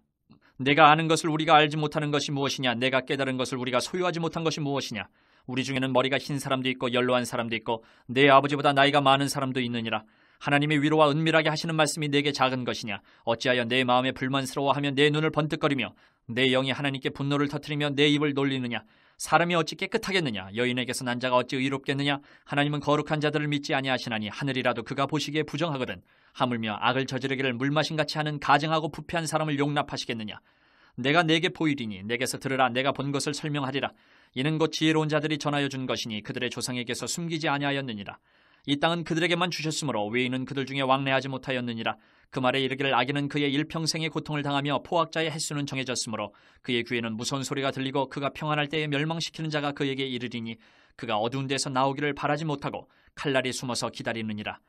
내가 아는 것을 우리가 알지 못하는 것이 무엇이냐? 내가 깨달은 것을 우리가 소유하지 못한 것이 무엇이냐? 우리 중에는 머리가 흰 사람도 있고 연로한 사람도 있고 내 아버지보다 나이가 많은 사람도 있느니라. 하나님의 위로와 은밀하게 하시는 말씀이 내게 작은 것이냐? 어찌하여 내 마음에 불만스러워하며 내 눈을 번뜩거리며 내 영이 하나님께 분노를 터뜨리며 내 입을 놀리느냐? 사람이 어찌 깨끗하겠느냐? 여인에게서 난 자가 어찌 의롭겠느냐? 하나님은 거룩한 자들을 믿지 아니하시나니 하늘이라도 그가 보시기에 부정하거든. 하물며 악을 저지르기를 물마신같이 하는 가증하고 부패한 사람을 용납하시겠느냐? 내가 내게 보이리니 내게서 들으라. 내가 본 것을 설명하리라. 이는 곧 지혜로운 자들이 전하여 준 것이니 그들의 조상에게서 숨기지 아니하였느니라. 이 땅은 그들에게만 주셨으므로 외인은 그들 중에 왕래하지 못하였느니라. 그 말에 이르기를 악인은 그의 일평생의 고통을 당하며 포악자의 횟수는 정해졌으므로 그의 귀에는 무서운 소리가 들리고 그가 평안할 때에 멸망시키는 자가 그에게 이르리니 그가 어두운 데서 나오기를 바라지 못하고 칼날이 숨어서 기다리느니라.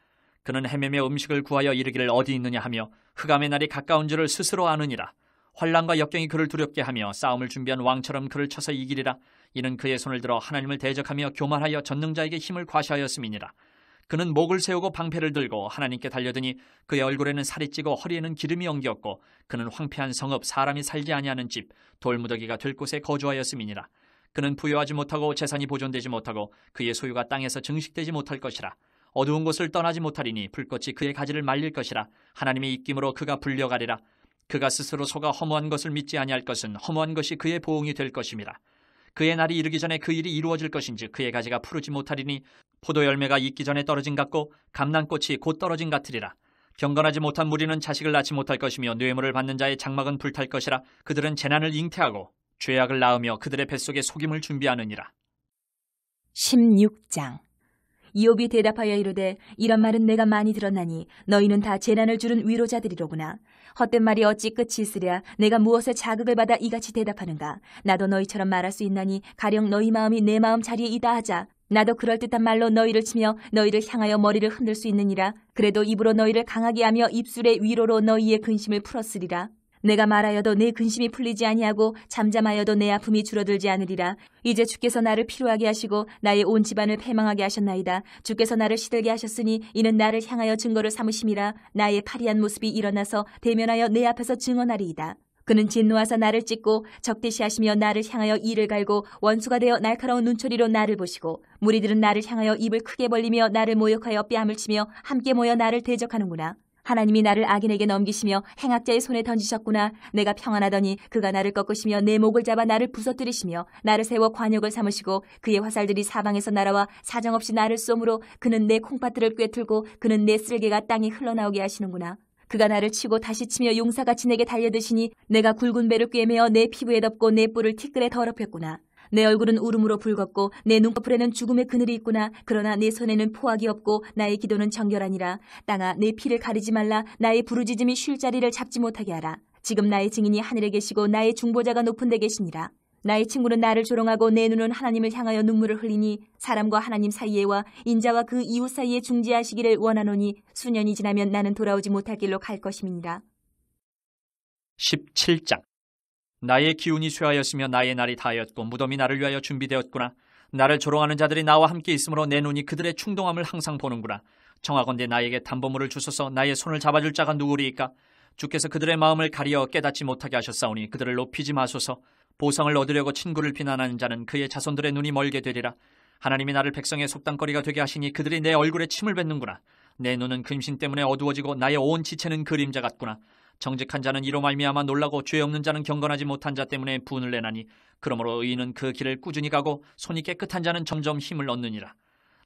그는 헤매며 음식을 구하여 이르기를 어디 있느냐 하며 흑암의 날이 가까운 줄을 스스로 아느니라. 환난과 역경이 그를 두렵게 하며 싸움을 준비한 왕처럼 그를 쳐서 이기리라. 이는 그의 손을 들어 하나님을 대적하며 교만하여 전능자에게 힘을 과시하였음이니라. 그는 목을 세우고 방패를 들고 하나님께 달려드니 그의 얼굴에는 살이 찌고 허리에는 기름이 엉겼고 그는 황폐한 성읍 사람이 살지 아니하는 집 돌무더기가 될 곳에 거주하였음이니라. 그는 부여하지 못하고 재산이 보존되지 못하고 그의 소유가 땅에서 증식되지 못할 것이라. 어두운 곳을 떠나지 못하리니 불꽃이 그의 가지를 말릴 것이라. 하나님의 입김으로 그가 불려가리라. 그가 스스로 속아 허무한 것을 믿지 아니할 것은 허무한 것이 그의 보응이 될 것임이라. 그의 날이 이르기 전에 그 일이 이루어질 것인지 그의 가지가 푸르지 못하리니 포도 열매가 익기 전에 떨어진 같고 감람꽃이 곧 떨어진 같으리라. 경건하지 못한 무리는 자식을 낳지 못할 것이며 뇌물을 받는 자의 장막은 불탈 것이라. 그들은 재난을 잉태하고 죄악을 낳으며 그들의 뱃속에 속임을 준비하느니라. 16장. 이욥이 대답하여 이르되 이런 말은 내가 많이 들었나니 너희는 다 재난을 주는 위로자들이로구나. 헛된 말이 어찌 끝이 있으랴. 내가 무엇에 자극을 받아 이같이 대답하는가. 나도 너희처럼 말할 수 있나니 가령 너희 마음이 내 마음 자리에 있다 하자. 나도 그럴듯한 말로 너희를 치며 너희를 향하여 머리를 흔들 수 있느니라. 그래도 입으로 너희를 강하게 하며 입술의 위로로 너희의 근심을 풀었으리라. 내가 말하여도 내 근심이 풀리지 아니하고 잠잠하여도 내 아픔이 줄어들지 않으리라. 이제 주께서 나를 피로하게 하시고 나의 온 집안을 패망하게 하셨나이다. 주께서 나를 시들게 하셨으니 이는 나를 향하여 증거를 삼으심이라. 나의 파리한 모습이 일어나서 대면하여 내 앞에서 증언하리이다. 그는 진노하사 나를 찢고 적대시하시며 나를 향하여 이를 갈고 원수가 되어 날카로운 눈초리로 나를 보시고 무리들은 나를 향하여 입을 크게 벌리며 나를 모욕하여 뺨을 치며 함께 모여 나를 대적하는구나. 하나님이 나를 악인에게 넘기시며 행악자의 손에 던지셨구나. 내가 평안하더니 그가 나를 꺾으시며 내 목을 잡아 나를 부서뜨리시며 나를 세워 관역을 삼으시고 그의 화살들이 사방에서 날아와 사정없이 나를 쏘므로 그는 내 콩팥들을 꿰뚫고 그는 내 쓸개가 땅에 흘러나오게 하시는구나. 그가 나를 치고 다시 치며 용사같이 내게 달려드시니 내가 굵은 배를 꿰매어 내 피부에 덮고 내 뿔을 티끌에 더럽혔구나. 내 얼굴은 울음으로 붉었고 내 눈꺼풀에는 죽음의 그늘이 있구나. 그러나 내 손에는 포악이 없고 나의 기도는 정결하니라. 땅아 내 피를 가리지 말라. 나의 부르짖음이 쉴 자리를 잡지 못하게 하라. 지금 나의 증인이 하늘에 계시고 나의 중보자가 높은 데 계시니라. 나의 친구는 나를 조롱하고 내 눈은 하나님을 향하여 눈물을 흘리니 사람과 하나님 사이에와 인자와 그 이웃 사이에 중재하시기를 원하노니 수년이 지나면 나는 돌아오지 못할 길로 갈 것임이니라. 17장. 나의 기운이 쇠하였으며 나의 날이 다하였고 무덤이 나를 위하여 준비되었구나. 나를 조롱하는 자들이 나와 함께 있으므로 내 눈이 그들의 충동함을 항상 보는구나. 청하건대 나에게 담보물을 주소서. 나의 손을 잡아줄 자가 누구리이까? 주께서 그들의 마음을 가리어 깨닫지 못하게 하셨사오니 그들을 높이지 마소서. 보상을 얻으려고 친구를 비난하는 자는 그의 자손들의 눈이 멀게 되리라. 하나님이 나를 백성의 속담거리가 되게 하시니 그들이 내 얼굴에 침을 뱉는구나. 내 눈은 근심 때문에 어두워지고 나의 온 지체는 그림자 같구나. 정직한 자는 이로 말미암아 놀라고 죄 없는 자는 경건하지 못한 자 때문에 분을 내나니 그러므로 의인은 그 길을 꾸준히 가고 손이 깨끗한 자는 점점 힘을 얻느니라.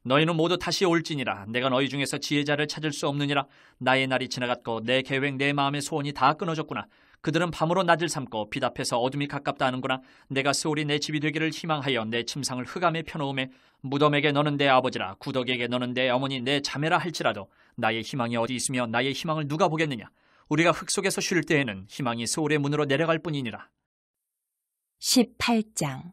너희는 모두 다시 올지니라. 내가 너희 중에서 지혜자를 찾을 수 없느니라. 나의 날이 지나갔고 내 계획 내 마음의 소원이 다 끊어졌구나. 그들은 밤으로 낮을 삼고 빛 앞에서 어둠이 가깝다 하는구나. 내가 스올이 내 집이 되기를 희망하여 내 침상을 흑암에 펴놓음에 무덤에게 너는 내 아버지라 구덕에게 너는 내 어머니 내 자매라 할지라도 나의 희망이 어디 있으며 나의 희망을 누가 보겠느냐. 우리가 흙 속에서 쉴 때에는 희망이 스올의 문으로 내려갈 뿐이니라. 18장.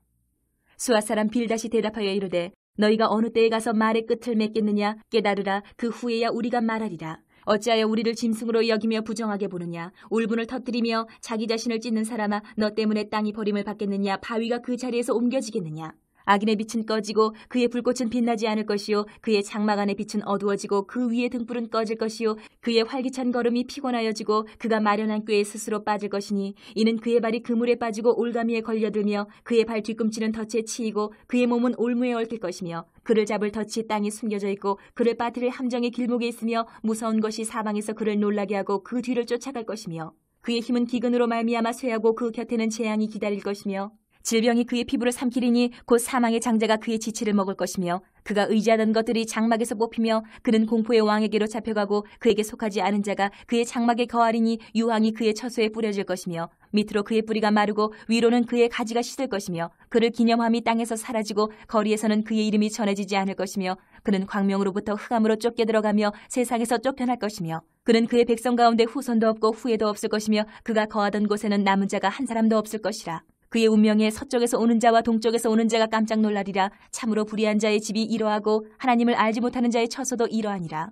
수아 사람 빌닷이 대답하여 이르되 너희가 어느 때에 가서 말의 끝을 맺겠느냐. 깨달으라. 그 후에야 우리가 말하리라. 어찌하여 우리를 짐승으로 여기며 부정하게 보느냐. 울분을 터뜨리며 자기 자신을 찢는 사람아, 너 때문에 땅이 버림을 받겠느냐. 바위가 그 자리에서 옮겨지겠느냐. 악인의 빛은 꺼지고 그의 불꽃은 빛나지 않을 것이요 그의 장막 안의 빛은 어두워지고 그 위의 등불은 꺼질 것이요 그의 활기찬 걸음이 피곤하여지고 그가 마련한 꾀에 스스로 빠질 것이니 이는 그의 발이 그물에 빠지고 올가미에 걸려들며 그의 발 뒤꿈치는 덫에 치이고 그의 몸은 올무에 얽힐 것이며 그를 잡을 덫이 땅에 숨겨져 있고 그를 빠뜨릴 함정의 길목에 있으며 무서운 것이 사방에서 그를 놀라게 하고 그 뒤를 쫓아갈 것이며 그의 힘은 기근으로 말미암아 쇠하고 그 곁에는 재앙이 기다릴 것이며 질병이 그의 피부를 삼키리니 곧 사망의 장자가 그의 지체를 먹을 것이며 그가 의지하던 것들이 장막에서 뽑히며 그는 공포의 왕에게로 잡혀가고 그에게 속하지 않은 자가 그의 장막에 거하리니 유황이 그의 처소에 뿌려질 것이며 밑으로 그의 뿌리가 마르고 위로는 그의 가지가 씻을 것이며 그를 기념함이 땅에서 사라지고 거리에서는 그의 이름이 전해지지 않을 것이며 그는 광명으로부터 흑암으로 쫓겨 들어가며 세상에서 쫓겨날 것이며 그는 그의 백성 가운데 후손도 없고 후예도 없을 것이며 그가 거하던 곳에는 남은 자가 한 사람도 없을 것이라. 그의 운명에 서쪽에서 오는 자와 동쪽에서 오는 자가 깜짝 놀라리라. 참으로 불의한 자의 집이 이러하고 하나님을 알지 못하는 자의 처소도 이러하니라.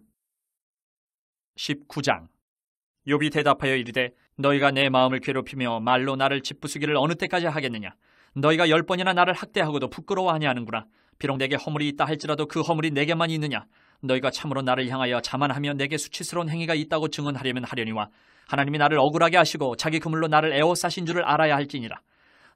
19장. 욥이 대답하여 이르되 너희가 내 마음을 괴롭히며 말로 나를 짓부수기를 어느 때까지 하겠느냐. 너희가 10번이나 나를 학대하고도 부끄러워하냐 하는구나. 비록 내게 허물이 있다 할지라도 그 허물이 내게만 있느냐. 너희가 참으로 나를 향하여 자만하며 내게 수치스러운 행위가 있다고 증언하려면 하려니와 하나님이 나를 억울하게 하시고 자기 그물로 나를 에워싸신 줄을 알아야 할지니라.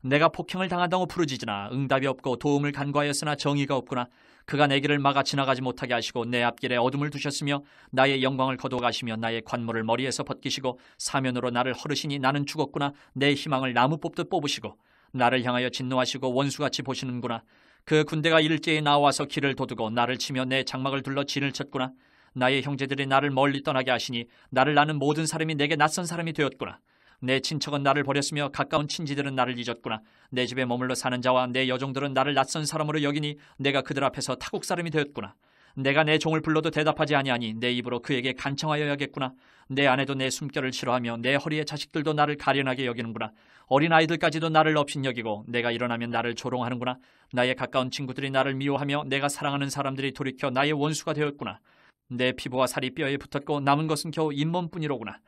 내가 폭행을 당한다고 부르짖으나 응답이 없고 도움을 간구하였으나 정의가 없구나. 그가 내 길을 막아 지나가지 못하게 하시고 내 앞길에 어둠을 두셨으며 나의 영광을 거두어가시며 나의 관모를 머리에서 벗기시고 사면으로 나를 허르시니 나는 죽었구나. 내 희망을 나무 뽑듯 뽑으시고 나를 향하여 진노하시고 원수같이 보시는구나. 그 군대가 일제히 나와서 길을 도두고 나를 치며 내 장막을 둘러 진을 쳤구나. 나의 형제들이 나를 멀리 떠나게 하시니 나를 아는 모든 사람이 내게 낯선 사람이 되었구나. 내 친척은 나를 버렸으며 가까운 친지들은 나를 잊었구나. 내 집에 머물러 사는 자와 내 여종들은 나를 낯선 사람으로 여기니 내가 그들 앞에서 타국 사람이 되었구나. 내가 내 종을 불러도 대답하지 아니하니 내 입으로 그에게 간청하여야겠구나. 내 아내도 내 숨결을 싫어하며 내 허리의 자식들도 나를 가련하게 여기는구나. 어린아이들까지도 나를 업신여기고 내가 일어나면 나를 조롱하는구나. 나의 가까운 친구들이 나를 미워하며 내가 사랑하는 사람들이 돌이켜 나의 원수가 되었구나. 내 피부와 살이 뼈에 붙었고 남은 것은 겨우 잇몸뿐이로구나.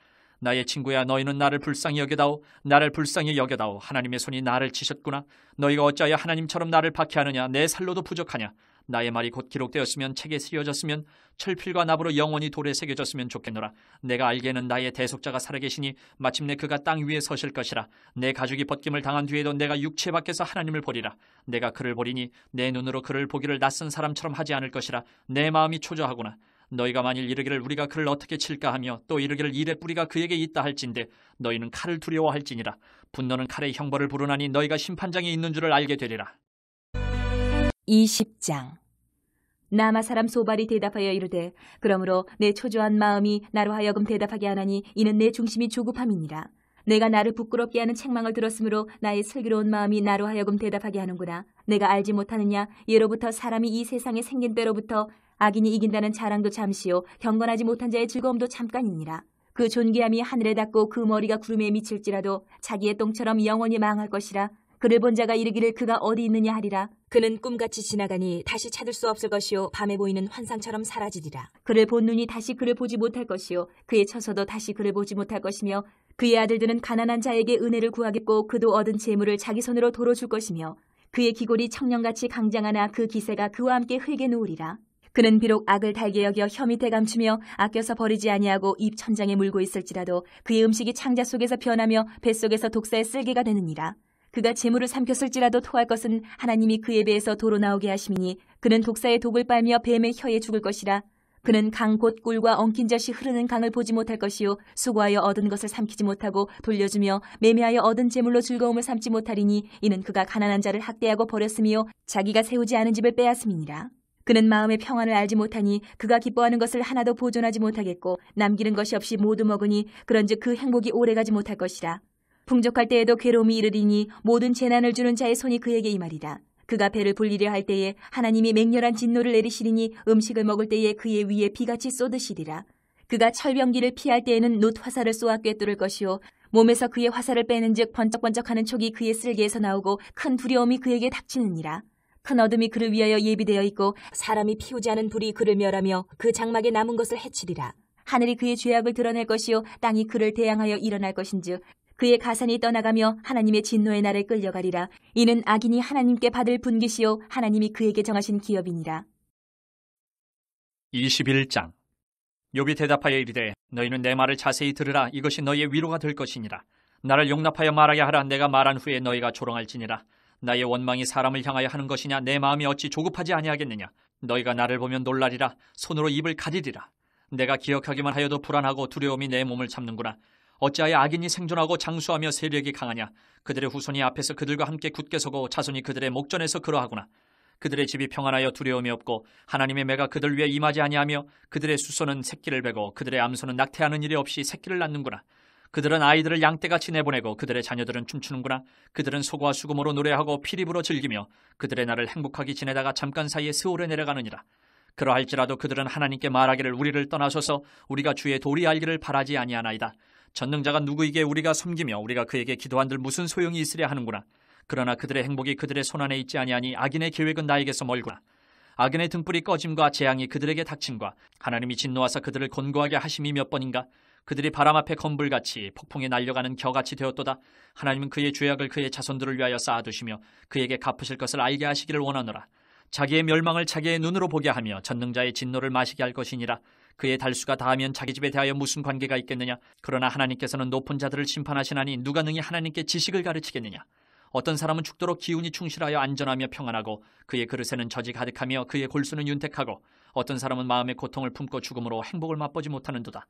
나의 친구야, 너희는 나를 불쌍히 여겨다오. 나를 불쌍히 여겨다오. 하나님의 손이 나를 치셨구나. 너희가 어찌하여 하나님처럼 나를 박해하느냐. 내 살로도 부족하냐. 나의 말이 곧 기록되었으면 책에 쓰여졌으면 철필과 납으로 영원히 돌에 새겨졌으면 좋겠노라. 내가 알기에는 나의 대속자가 살아계시니 마침내 그가 땅 위에 서실 것이라. 내 가죽이 벗김을 당한 뒤에도 내가 육체 밖에서 하나님을 보리라. 내가 그를 보리니 내 눈으로 그를 보기를 낯선 사람처럼 하지 않을 것이라. 내 마음이 초조하구나. 너희가 만일 이르기를 우리가 그를 어떻게 칠까 하며 또 이르기를 일의 뿌리가 그에게 있다 할진대 너희는 칼을 두려워할지니라. 분노는 칼의 형벌을 부르나니 너희가 심판장에 있는 줄을 알게 되리라. 20장. 나마 사람 소발이 대답하여 이르되 그러므로 내 초조한 마음이 나로 하여금 대답하게 하나니 이는 내 중심이 조급함이니라. 내가 나를 부끄럽게 하는 책망을 들었으므로 나의 슬기로운 마음이 나로 하여금 대답하게 하는구나. 내가 알지 못하느냐. 예로부터 사람이 이 세상에 생긴 때로부터 악인이 이긴다는 자랑도 잠시요 경건하지 못한 자의 즐거움도 잠깐이니라. 그 존귀함이 하늘에 닿고 그 머리가 구름에 미칠지라도 자기의 똥처럼 영원히 망할 것이라. 그를 본 자가 이르기를 그가 어디 있느냐 하리라. 그는 꿈같이 지나가니 다시 찾을 수 없을 것이요 밤에 보이는 환상처럼 사라지리라. 그를 본 눈이 다시 그를 보지 못할 것이요 그의 처소도 다시 그를 보지 못할 것이며 그의 아들들은 가난한 자에게 은혜를 구하겠고 그도 얻은 재물을 자기 손으로 도로 줄 것이며 그의 기골이 청년같이 강장하나 그 기세가 그와 함께 흙에 누우리라. 그는 비록 악을 달게 여겨 혀 밑에 감추며 아껴서 버리지 아니하고 입 천장에 물고 있을지라도 그의 음식이 창자 속에서 변하며 뱃속에서 독사의 쓸개가 되느니라. 그가 재물을 삼켰을지라도 토할 것은 하나님이 그의 배에서 도로 나오게 하심이니 그는 독사의 독을 빨며 뱀의 혀에 죽을 것이라. 그는 강 곧 꿀과 엉킨 젖이 흐르는 강을 보지 못할 것이요 수고하여 얻은 것을 삼키지 못하고 돌려주며 매매하여 얻은 재물로 즐거움을 삼지 못하리니 이는 그가 가난한 자를 학대하고 버렸으며 자기가 세우지 않은 집을 빼앗음이니라. 그는 마음의 평안을 알지 못하니 그가 기뻐하는 것을 하나도 보존하지 못하겠고 남기는 것이 없이 모두 먹으니 그런즉 그 행복이 오래가지 못할 것이라. 풍족할 때에도 괴로움이 이르리니 모든 재난을 주는 자의 손이 그에게 임하리라. 그가 배를 불리려 할 때에 하나님이 맹렬한 진노를 내리시리니 음식을 먹을 때에 그의 위에 비같이 쏟으시리라. 그가 철병기를 피할 때에는 놋 화살을 쏘아 꿰뚫을 것이요 몸에서 그의 화살을 빼는즉 번쩍번쩍하는 촉이 그의 쓸개에서 나오고 큰 두려움이 그에게 닥치느니라. 큰 어둠이 그를 위하여 예비되어 있고 사람이 피우지 않은 불이 그를 멸하며 그 장막에 남은 것을 해치리라. 하늘이 그의 죄악을 드러낼 것이요 땅이 그를 대항하여 일어날 것인즉 그의 가산이 떠나가며 하나님의 진노의 날에 끌려가리라. 이는 악인이 하나님께 받을 분깃이요 하나님이 그에게 정하신 기업이니라. 21장. 욥이 대답하여 이르되 너희는 내 말을 자세히 들으라. 이것이 너희의 위로가 될 것이니라. 나를 용납하여 말하게 하라. 내가 말한 후에 너희가 조롱할지니라. 나의 원망이 사람을 향하여 하는 것이냐? 내 마음이 어찌 조급하지 아니하겠느냐? 너희가 나를 보면 놀라리라. 손으로 입을 가리리라. 내가 기억하기만 하여도 불안하고 두려움이 내 몸을 잡는구나. 어찌하여 악인이 생존하고 장수하며 세력이 강하냐? 그들의 후손이 앞에서 그들과 함께 굳게 서고 자손이 그들의 목전에서 그러하구나. 그들의 집이 평안하여 두려움이 없고 하나님의 매가 그들 위에 임하지 아니하며 그들의 수소는 새끼를 베고 그들의 암소는 낙태하는 일이 없이 새끼를 낳는구나. 그들은 아이들을 양떼같이 내보내고 그들의 자녀들은 춤추는구나. 그들은 소고와 수금으로 노래하고 피립으로 즐기며 그들의 날을 행복하게 지내다가 잠깐 사이에 스올에 내려가느니라. 그러할지라도 그들은 하나님께 말하기를 우리를 떠나소서 우리가 주의 도리 알기를 바라지 아니하나이다. 전능자가 누구에게 우리가 섬기며 우리가 그에게 기도한들 무슨 소용이 있으랴 하는구나. 그러나 그들의 행복이 그들의 손안에 있지 아니하니 악인의 계획은 나에게서 멀구나. 악인의 등불이 꺼짐과 재앙이 그들에게 닥침과 하나님이 진노하사 그들을 곤고하게 하심이 몇 번인가. 그들이 바람 앞에 건불같이 폭풍에 날려가는 겨같이 되었도다. 하나님은 그의 죄악을 그의 자손들을 위하여 쌓아두시며 그에게 갚으실 것을 알게 하시기를 원하노라. 자기의 멸망을 자기의 눈으로 보게 하며 전능자의 진노를 마시게 할 것이니라. 그의 달수가 닿으면 자기 집에 대하여 무슨 관계가 있겠느냐. 그러나 하나님께서는 높은 자들을 심판하시나니 누가 능히 하나님께 지식을 가르치겠느냐. 어떤 사람은 죽도록 기운이 충실하여 안전하며 평안하고 그의 그릇에는 젖이 가득하며 그의 골수는 윤택하고 어떤 사람은 마음의 고통을 품고 죽음으로 행복을 맛보지 못하는도다.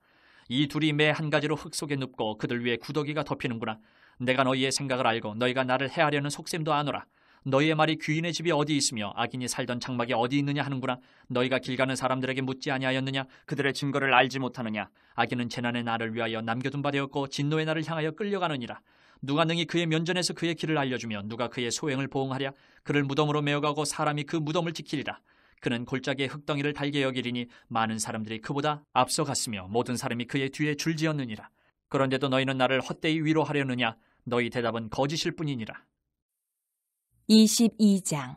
이 둘이 매 한 가지로 흙 속에 눕고 그들 위에 구더기가 덮이는구나. 내가 너희의 생각을 알고 너희가 나를 해하려는 속셈도 아노라. 너희의 말이 귀인의 집이 어디 있으며 악인이 살던 장막이 어디 있느냐 하는구나. 너희가 길 가는 사람들에게 묻지 아니하였느냐? 그들의 증거를 알지 못하느냐? 악인은 재난의 날을 위하여 남겨둔 바 되었고 진노의 날을 향하여 끌려가느니라. 누가 능히 그의 면전에서 그의 길을 알려주며 누가 그의 소행을 보응하랴? 그를 무덤으로 메어가고 사람이 그 무덤을 지키리라. 그는 골짜기의 흙덩이를 달게 여기리니 많은 사람들이 그보다 앞서갔으며 모든 사람이 그의 뒤에 줄지었느니라. 그런데도 너희는 나를 헛되이 위로하려느냐? 너희 대답은 거짓일 뿐이니라. 22장.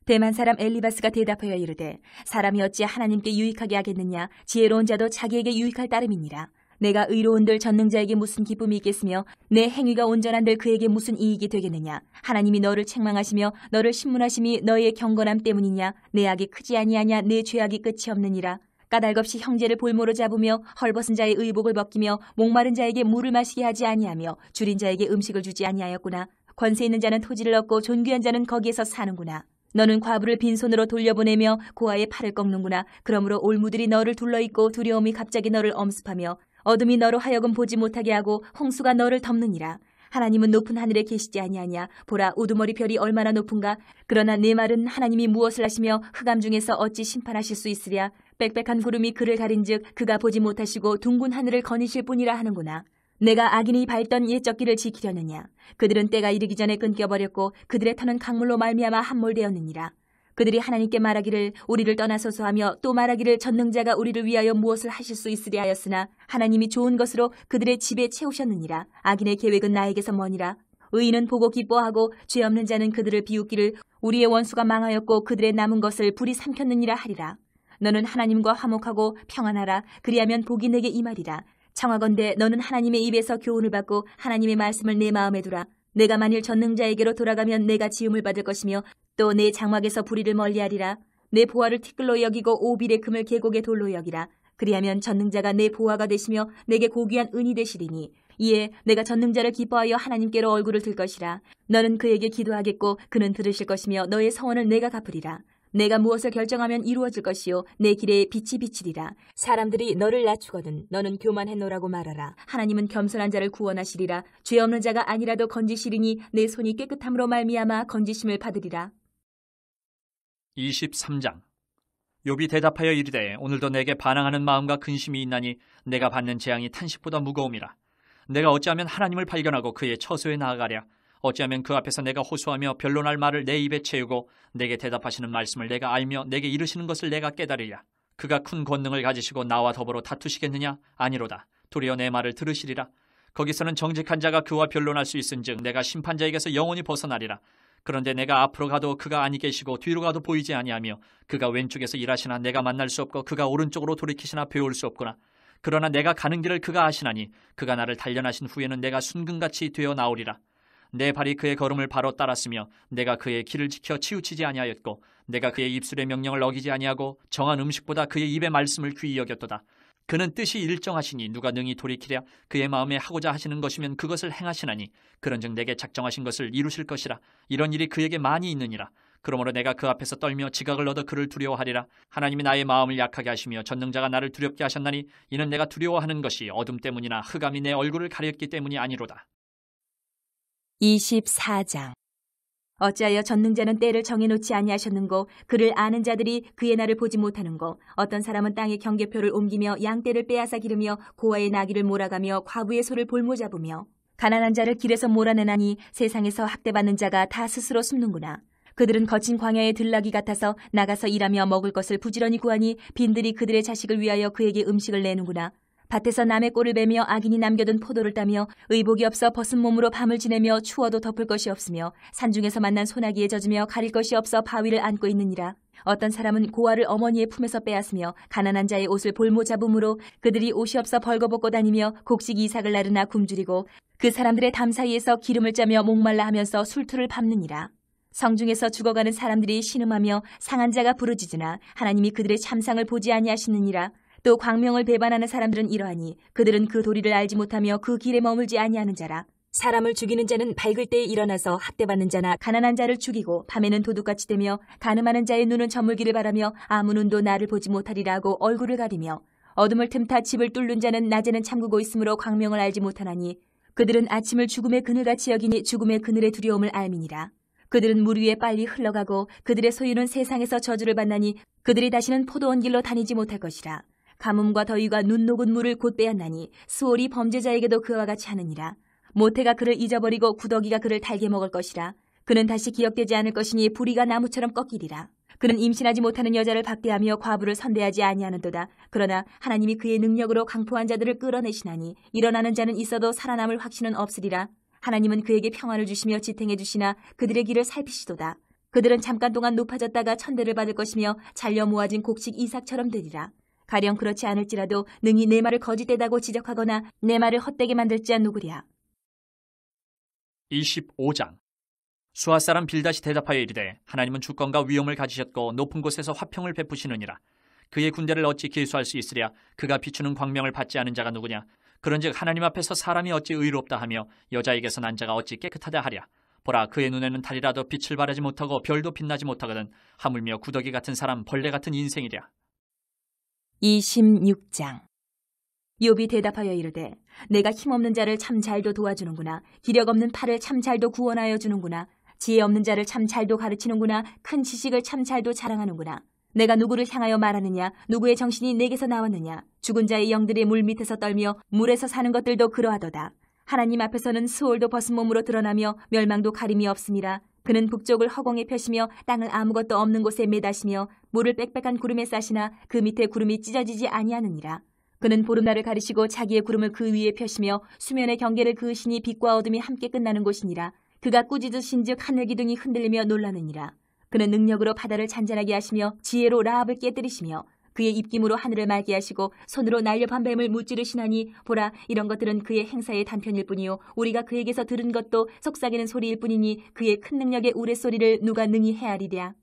대만 사람 엘리바스가 대답하여 이르되 사람이 어찌 하나님께 유익하게 하겠느냐? 지혜로운 자도 자기에게 유익할 따름이니라. 내가 의로운들 전능자에게 무슨 기쁨이 있겠으며 내 행위가 온전한들 그에게 무슨 이익이 되겠느냐? 하나님이 너를 책망하시며 너를 신문하심이 너희의 경건함 때문이냐? 내 악이 크지 아니하냐? 내 죄악이 끝이 없느니라. 까닭없이 형제를 볼모로 잡으며 헐벗은 자의 의복을 벗기며 목마른 자에게 물을 마시게 하지 아니하며 줄인 자에게 음식을 주지 아니하였구나. 권세 있는 자는 토지를 얻고 존귀한 자는 거기에서 사는구나. 너는 과부를 빈손으로 돌려보내며 고아의 팔을 꺾는구나. 그러므로 올무들이 너를 둘러있고 두려움이 갑자기 너를 엄습하며 어둠이 너로 하여금 보지 못하게 하고 홍수가 너를 덮느니라. 하나님은 높은 하늘에 계시지 아니하냐? 보라, 우두머리 별이 얼마나 높은가? 그러나 내 말은 하나님이 무엇을 하시며 흑암 중에서 어찌 심판하실 수 있으랴? 빽빽한 구름이 그를 가린즉 그가 보지 못하시고 둥근 하늘을 거니실 뿐이라 하는구나. 내가 악인이 밟던 옛적 길을 지키려느냐? 그들은 때가 이르기 전에 끊겨버렸고 그들의 터는 강물로 말미암아 함몰되었느니라. 그들이 하나님께 말하기를 우리를 떠나소서 하며 또 말하기를 전능자가 우리를 위하여 무엇을 하실 수 있으랴 하였으나 하나님이 좋은 것으로 그들의 집에 채우셨느니라. 악인의 계획은 나에게서 머니라. 의인은 보고 기뻐하고 죄 없는 자는 그들을 비웃기를 우리의 원수가 망하였고 그들의 남은 것을 불이 삼켰느니라 하리라. 너는 하나님과 화목하고 평안하라. 그리하면 복이 내게 임하리라. 청하건대 너는 하나님의 입에서 교훈을 받고 하나님의 말씀을 내 마음에 두라. 내가 만일 전능자에게로 돌아가면 내가 지음을 받을 것이며 또 내 장막에서 불의를 멀리하리라. 내 보화를 티끌로 여기고 오빌의 금을 계곡의 돌로 여기라. 그리하면 전능자가 내 보화가 되시며 내게 고귀한 은이 되시리니 이에 내가 전능자를 기뻐하여 하나님께로 얼굴을 들 것이라. 너는 그에게 기도하겠고 그는 들으실 것이며 너의 서원을 내가 갚으리라. 내가 무엇을 결정하면 이루어질 것이요 내 길에 빛이 비치리라. 사람들이 너를 낮추거든 너는 교만해노라고 말하라. 하나님은 겸손한 자를 구원하시리라. 죄 없는 자가 아니라도 건지시리니 내 손이 깨끗함으로 말미암아 건지심을 받으리라. 23장. 욥이 대답하여 이르되 오늘도 내게 반항하는 마음과 근심이 있나니 내가 받는 재앙이 탄식보다 무거움이라. 내가 어찌하면 하나님을 발견하고 그의 처소에 나아가랴. 어찌하면 그 앞에서 내가 호소하며 변론할 말을 내 입에 채우고 내게 대답하시는 말씀을 내가 알며 내게 이르시는 것을 내가 깨달으랴. 그가 큰 권능을 가지시고 나와 더불어 다투시겠느냐? 아니로다. 도리어 내 말을 들으시리라. 거기서는 정직한 자가 그와 변론할 수 있은즉 내가 심판자에게서 영원히 벗어나리라. 그런데 내가 앞으로 가도 그가 아니 계시고 뒤로 가도 보이지 아니하며 그가 왼쪽에서 일하시나 내가 만날 수 없고 그가 오른쪽으로 돌이키시나 배울 수 없구나. 그러나 내가 가는 길을 그가 아시나니 그가 나를 단련하신 후에는 내가 순금같이 되어 나오리라. 내 발이 그의 걸음을 바로 따랐으며 내가 그의 길을 지켜 치우치지 아니하였고 내가 그의 입술의 명령을 어기지 아니하고 정한 음식보다 그의 입의 말씀을 귀히 여겼도다. 그는 뜻이 일정하시니 누가 능히 돌이키랴. 그의 마음에 하고자 하시는 것이면 그것을 행하시나니 그런즉 내게 작정하신 것을 이루실 것이라. 이런 일이 그에게 많이 있느니라. 그러므로 내가 그 앞에서 떨며 지각을 얻어 그를 두려워하리라. 하나님이 나의 마음을 약하게 하시며 전능자가 나를 두렵게 하셨나니 이는 내가 두려워하는 것이 어둠 때문이나 흑암이 내 얼굴을 가렸기 때문이 아니로다. 24장. 어찌하여 전능자는 때를 정해놓지 아니하셨는고 그를 아는 자들이 그의 날을 보지 못하는고 어떤 사람은 땅의 경계표를 옮기며 양떼를 빼앗아 기르며 고아의 나귀를 몰아가며 과부의 소를 볼모잡으며 가난한 자를 길에서 몰아내나니 세상에서 학대받는 자가 다 스스로 숨는구나. 그들은 거친 광야의 들나귀 같아서 나가서 일하며 먹을 것을 부지런히 구하니 빈들이 그들의 자식을 위하여 그에게 음식을 내는구나. 밭에서 남의 꼴을 베며 악인이 남겨둔 포도를 따며 의복이 없어 벗은 몸으로 밤을 지내며 추워도 덮을 것이 없으며 산중에서 만난 소나기에 젖으며 가릴 것이 없어 바위를 안고 있느니라. 어떤 사람은 고아를 어머니의 품에서 빼앗으며 가난한 자의 옷을 볼모잡음으로 그들이 옷이 없어 벌거벗고 다니며 곡식 이삭을 나르나 굶주리고 그 사람들의 담 사이에서 기름을 짜며 목말라 하면서 술투를 밟느니라. 성중에서 죽어가는 사람들이 신음하며 상한 자가 부르짖으나 하나님이 그들의 참상을 보지 아니하시느니라. 또 광명을 배반하는 사람들은 이러하니 그들은 그 도리를 알지 못하며 그 길에 머물지 아니하는 자라. 사람을 죽이는 자는 밝을 때에 일어나서 학대받는 자나 가난한 자를 죽이고 밤에는 도둑같이 되며 간음하는 자의 눈은 저물기를 바라며 아무 눈도 나를 보지 못하리라고 얼굴을 가리며 어둠을 틈타 집을 뚫는 자는 낮에는 잠그고 있으므로 광명을 알지 못하나니 그들은 아침을 죽음의 그늘같이 여기니 죽음의 그늘의 두려움을 알미니라. 그들은 물 위에 빨리 흘러가고 그들의 소유는 세상에서 저주를 받나니 그들이 다시는 포도원 길로 다니지 못할 것이라. 가뭄과 더위가 눈 녹은 물을 곧 빼앗나니 수월이 범죄자에게도 그와 같이 하느니라. 모태가 그를 잊어버리고 구더기가 그를 달게 먹을 것이라. 그는 다시 기억되지 않을 것이니 부리가 나무처럼 꺾이리라. 그는 임신하지 못하는 여자를 박대하며 과부를 선대하지 아니하는도다. 그러나 하나님이 그의 능력으로 강포한 자들을 끌어내시나니 일어나는 자는 있어도 살아남을 확신은 없으리라. 하나님은 그에게 평안을 주시며 지탱해 주시나 그들의 길을 살피시도다. 그들은 잠깐 동안 높아졌다가 천대를 받을 것이며 잘려 모아진 곡식 이삭처럼 되리라. 가령 그렇지 않을지라도 능히 내 말을 거짓되다고 지적하거나 내 말을 헛되게 만들지야 누구랴. 25장. 수아 사람 빌닷이 대답하여 이르되 하나님은 주권과 위엄을 가지셨고 높은 곳에서 화평을 베푸시느니라. 그의 군대를 어찌 계수할 수 있으랴. 그가 비추는 광명을 받지 않은 자가 누구냐. 그런즉 하나님 앞에서 사람이 어찌 의롭다 하며 여자에게서 난 자가 어찌 깨끗하다 하랴. 보라, 그의 눈에는 달이라도 빛을 발하지 못하고 별도 빛나지 못하거든 하물며 구더기 같은 사람 벌레 같은 인생이랴. 26장. 욥이 대답하여 이르되 내가 힘없는 자를 참 잘도 도와주는구나. 기력 없는 팔을 참 잘도 구원하여 주는구나. 지혜 없는 자를 참 잘도 가르치는구나. 큰 지식을 참 잘도 자랑하는구나. 내가 누구를 향하여 말하느냐. 누구의 정신이 내게서 나왔느냐. 죽은 자의 영들이 물 밑에서 떨며 물에서 사는 것들도 그러하도다. 하나님 앞에서는 수월도 벗은 몸으로 드러나며 멸망도 가림이 없음이라. 그는 북쪽을 허공에 펴시며 땅을 아무것도 없는 곳에 매다시며 물을 빽빽한 구름에 싸시나 그 밑에 구름이 찢어지지 아니하느니라. 그는 보름날을 가리시고 자기의 구름을 그 위에 펴시며 수면의 경계를 그으시니 빛과 어둠이 함께 끝나는 곳이니라. 그가 꾸짖으신즉 하늘 기둥이 흔들리며 놀라느니라. 그는 능력으로 바다를 잔잔하게 하시며 지혜로 라합을 깨뜨리시며 그의 입김으로 하늘을 맑게 하시고 손으로 날려 밤뱀을 무찌르시나니 보라, 이런 것들은 그의 행사의 단편일 뿐이요 우리가 그에게서 들은 것도 속삭이는 소리일 뿐이니 그의 큰 능력의 우레소리를 누가 능히 헤아리랴.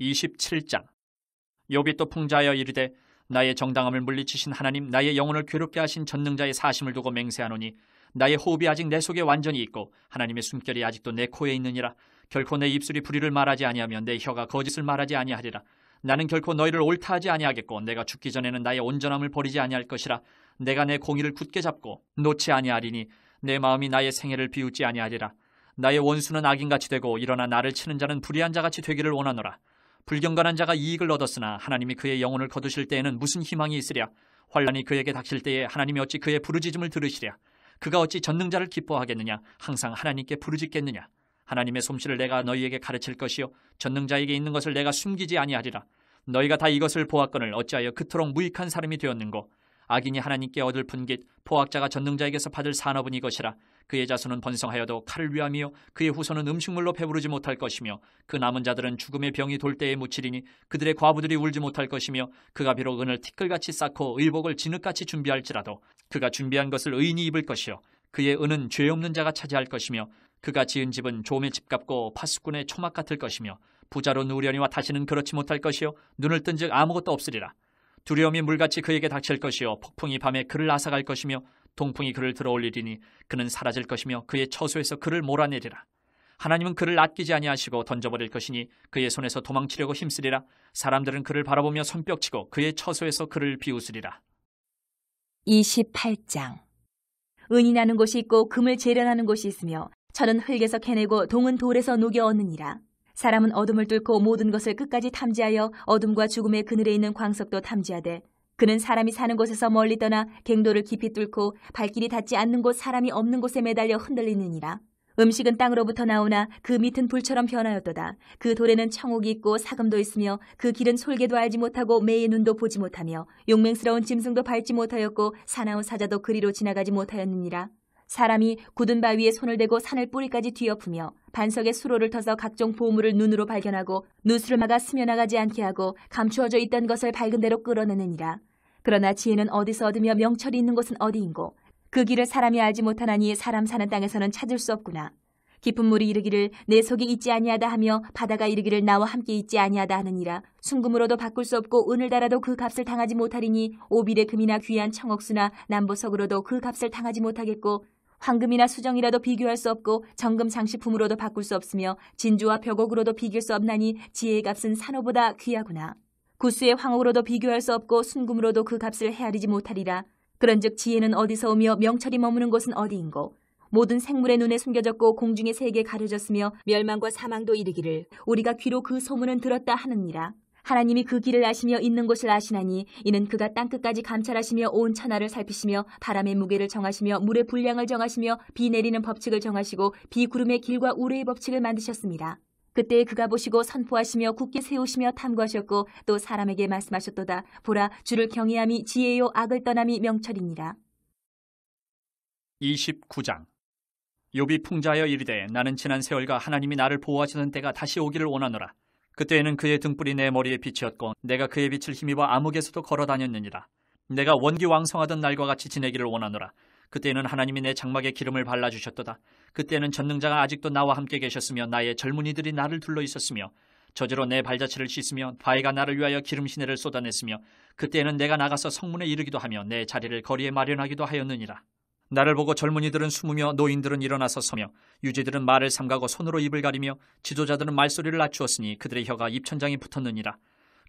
27장. 욥이 또 풍자하여 이르되 나의 정당함을 물리치신 하나님, 나의 영혼을 괴롭게 하신 전능자의 사심을 두고 맹세하노니 나의 호흡이 아직 내 속에 완전히 있고 하나님의 숨결이 아직도 내 코에 있느니라. 결코 내 입술이 불의를 말하지 아니하며 내 혀가 거짓을 말하지 아니하리라. 나는 결코 너희를 옳다하지 아니하겠고 내가 죽기 전에는 나의 온전함을 버리지 아니할 것이라. 내가 내 공의를 굳게 잡고 놓지 아니하리니 내 마음이 나의 생애를 비웃지 아니하리라. 나의 원수는 악인같이 되고 일어나 나를 치는 자는 불의한 자같이 되기를 원하노라. 불경건한 자가 이익을 얻었으나 하나님이 그의 영혼을 거두실 때에는 무슨 희망이 있으랴. 환난이 그에게 닥칠 때에 하나님이 어찌 그의 부르짖음을 들으시랴. 그가 어찌 전능자를 기뻐하겠느냐. 항상 하나님께 부르짖겠느냐. 하나님의 솜씨를 내가 너희에게 가르칠 것이요 전능자에게 있는 것을 내가 숨기지 아니하리라. 너희가 다 이것을 보았거늘 어찌하여 그토록 무익한 사람이 되었는고. 악인이 하나님께 얻을 푼깃 포학자가 전능자에게서 받을 산업은 이것이라. 그의 자손은 번성하여도 칼을 위함이요 그의 후손은 음식물로 배부르지 못할 것이며 그 남은 자들은 죽음의 병이 돌 때에 묻히리니 그들의 과부들이 울지 못할 것이며 그가 비록 은을 티끌같이 쌓고 의복을 진흙같이 준비할지라도 그가 준비한 것을 의인이 입을 것이요 그의 은은 죄 없는 자가 차지할 것이며 그가 지은 집은 조음의 집 같고 파수꾼의 초막 같을 것이며 부자로 누우려니와 다시는 그렇지 못할 것이요 눈을 뜬즉 아무것도 없으리라. 두려움이 물같이 그에게 닥칠 것이요 폭풍이 밤에 그를 앗아갈 것이며 동풍이 그를 들어올리리니 그는 사라질 것이며 그의 처소에서 그를 몰아내리라. 하나님은 그를 아끼지 아니하시고 던져버릴 것이니 그의 손에서 도망치려고 힘쓰리라. 사람들은 그를 바라보며 손뼉치고 그의 처소에서 그를 비웃으리라. 28장. 은이 나는 곳이 있고 금을 재련하는 곳이 있으며 철은 흙에서 캐내고 동은 돌에서 녹여 얻느니라. 사람은 어둠을 뚫고 모든 것을 끝까지 탐지하여 어둠과 죽음의 그늘에 있는 광석도 탐지하되 그는 사람이 사는 곳에서 멀리 떠나 갱도를 깊이 뚫고 발길이 닿지 않는 곳 사람이 없는 곳에 매달려 흔들리느니라. 음식은 땅으로부터 나오나 그 밑은 불처럼 변하였도다. 그 돌에는 청옥이 있고 사금도 있으며 그 길은 솔개도 알지 못하고 매의 눈도 보지 못하며 용맹스러운 짐승도 밟지 못하였고 사나운 사자도 그리로 지나가지 못하였느니라. 사람이 굳은 바위에 손을 대고 산을 뿌리까지 뒤엎으며 반석에 수로를 터서 각종 보물을 눈으로 발견하고 누수를 막아 스며나가지 않게 하고 감추어져 있던 것을 밝은 대로 끌어내느니라. 그러나 지혜는 어디서 얻으며 명철이 있는 곳은 어디인고 그 길을 사람이 알지 못하나니 사람 사는 땅에서는 찾을 수 없구나. 깊은 물이 이르기를 내 속에 있지 아니하다 하며 바다가 이르기를 나와 함께 있지 아니하다 하느니라. 순금으로도 바꿀 수 없고 은을 달아도 그 값을 당하지 못하리니 오빌의 금이나 귀한 청옥수나 남보석으로도 그 값을 당하지 못하겠고 황금이나 수정이라도 비교할 수 없고 정금 장식품으로도 바꿀 수 없으며 진주와 벽옥으로도 비길 수 없나니 지혜의 값은 산호보다 귀하구나. 구스의 황옥으로도 비교할 수 없고 순금으로도 그 값을 헤아리지 못하리라. 그런즉 지혜는 어디서 오며 명철이 머무는 곳은 어디인고 모든 생물의 눈에 숨겨졌고 공중의 세계에 가려졌으며 멸망과 사망도 이르기를 우리가 귀로 그 소문은 들었다 하느니라. 하나님이 그 길을 아시며 있는 곳을 아시나니 이는 그가 땅끝까지 감찰하시며 온 천하를 살피시며 바람의 무게를 정하시며 물의 분량을 정하시며 비 내리는 법칙을 정하시고 비구름의 길과 우레의 법칙을 만드셨습니다. 그때 그가 보시고 선포하시며 굳게 세우시며 탐구하셨고 또 사람에게 말씀하셨도다. 보라, 주를 경외함이 지혜요 악을 떠남이 명철이니라. 29장. 욥이 풍자하여 이르되 나는 지난 세월과 하나님이 나를 보호하시던 때가 다시 오기를 원하노라. 그때에는 그의 등불이 내 머리에 빛이었고 내가 그의 빛을 힘입어 암흑에서도 걸어다녔느니라. 내가 원기 왕성하던 날과 같이 지내기를 원하노라. 그때에는 하나님이 내 장막에 기름을 발라주셨도다. 그때는 전능자가 아직도 나와 함께 계셨으며 나의 젊은이들이 나를 둘러 있었으며 저주로 내 발자취를 씻으며 바위가 나를 위하여 기름 시내를 쏟아냈으며 그때에는 내가 나가서 성문에 이르기도 하며 내 자리를 거리에 마련하기도 하였느니라. 나를 보고 젊은이들은 숨으며 노인들은 일어나서 서며 유지들은 말을 삼가고 손으로 입을 가리며 지도자들은 말소리를 낮추었으니 그들의 혀가 입천장에 붙었느니라.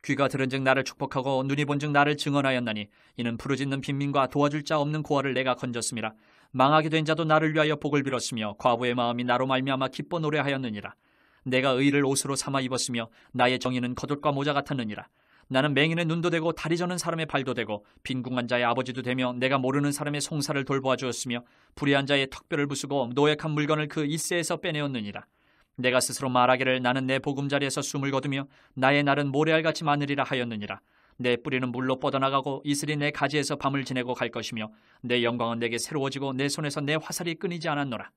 귀가 들은즉 나를 축복하고 눈이 본즉 나를 증언하였나니 이는 부르짖는 빈민과 도와줄 자 없는 고아를 내가 건졌음이라. 망하게 된 자도 나를 위하여 복을 빌었으며 과부의 마음이 나로 말미암아 기뻐 노래하였느니라. 내가 의를 옷으로 삼아 입었으며 나의 정의는 겉옷과 모자 같았느니라. 나는 맹인의 눈도 되고 다리 저는 사람의 발도 되고 빈궁한 자의 아버지도 되며 내가 모르는 사람의 송사를 돌보아 주었으며 불의한 자의 턱뼈를 부수고 노획한 물건을 그 일세에서 빼내었느니라. 내가 스스로 말하기를 나는 내 보금자리에서 숨을 거두며 나의 날은 모래알같이 많으리라 하였느니라. 내 뿌리는 물로 뻗어나가고 이슬이 내 가지에서 밤을 지내고 갈 것이며 내 영광은 내게 새로워지고 내 손에서 내 화살이 끊이지 않았노라.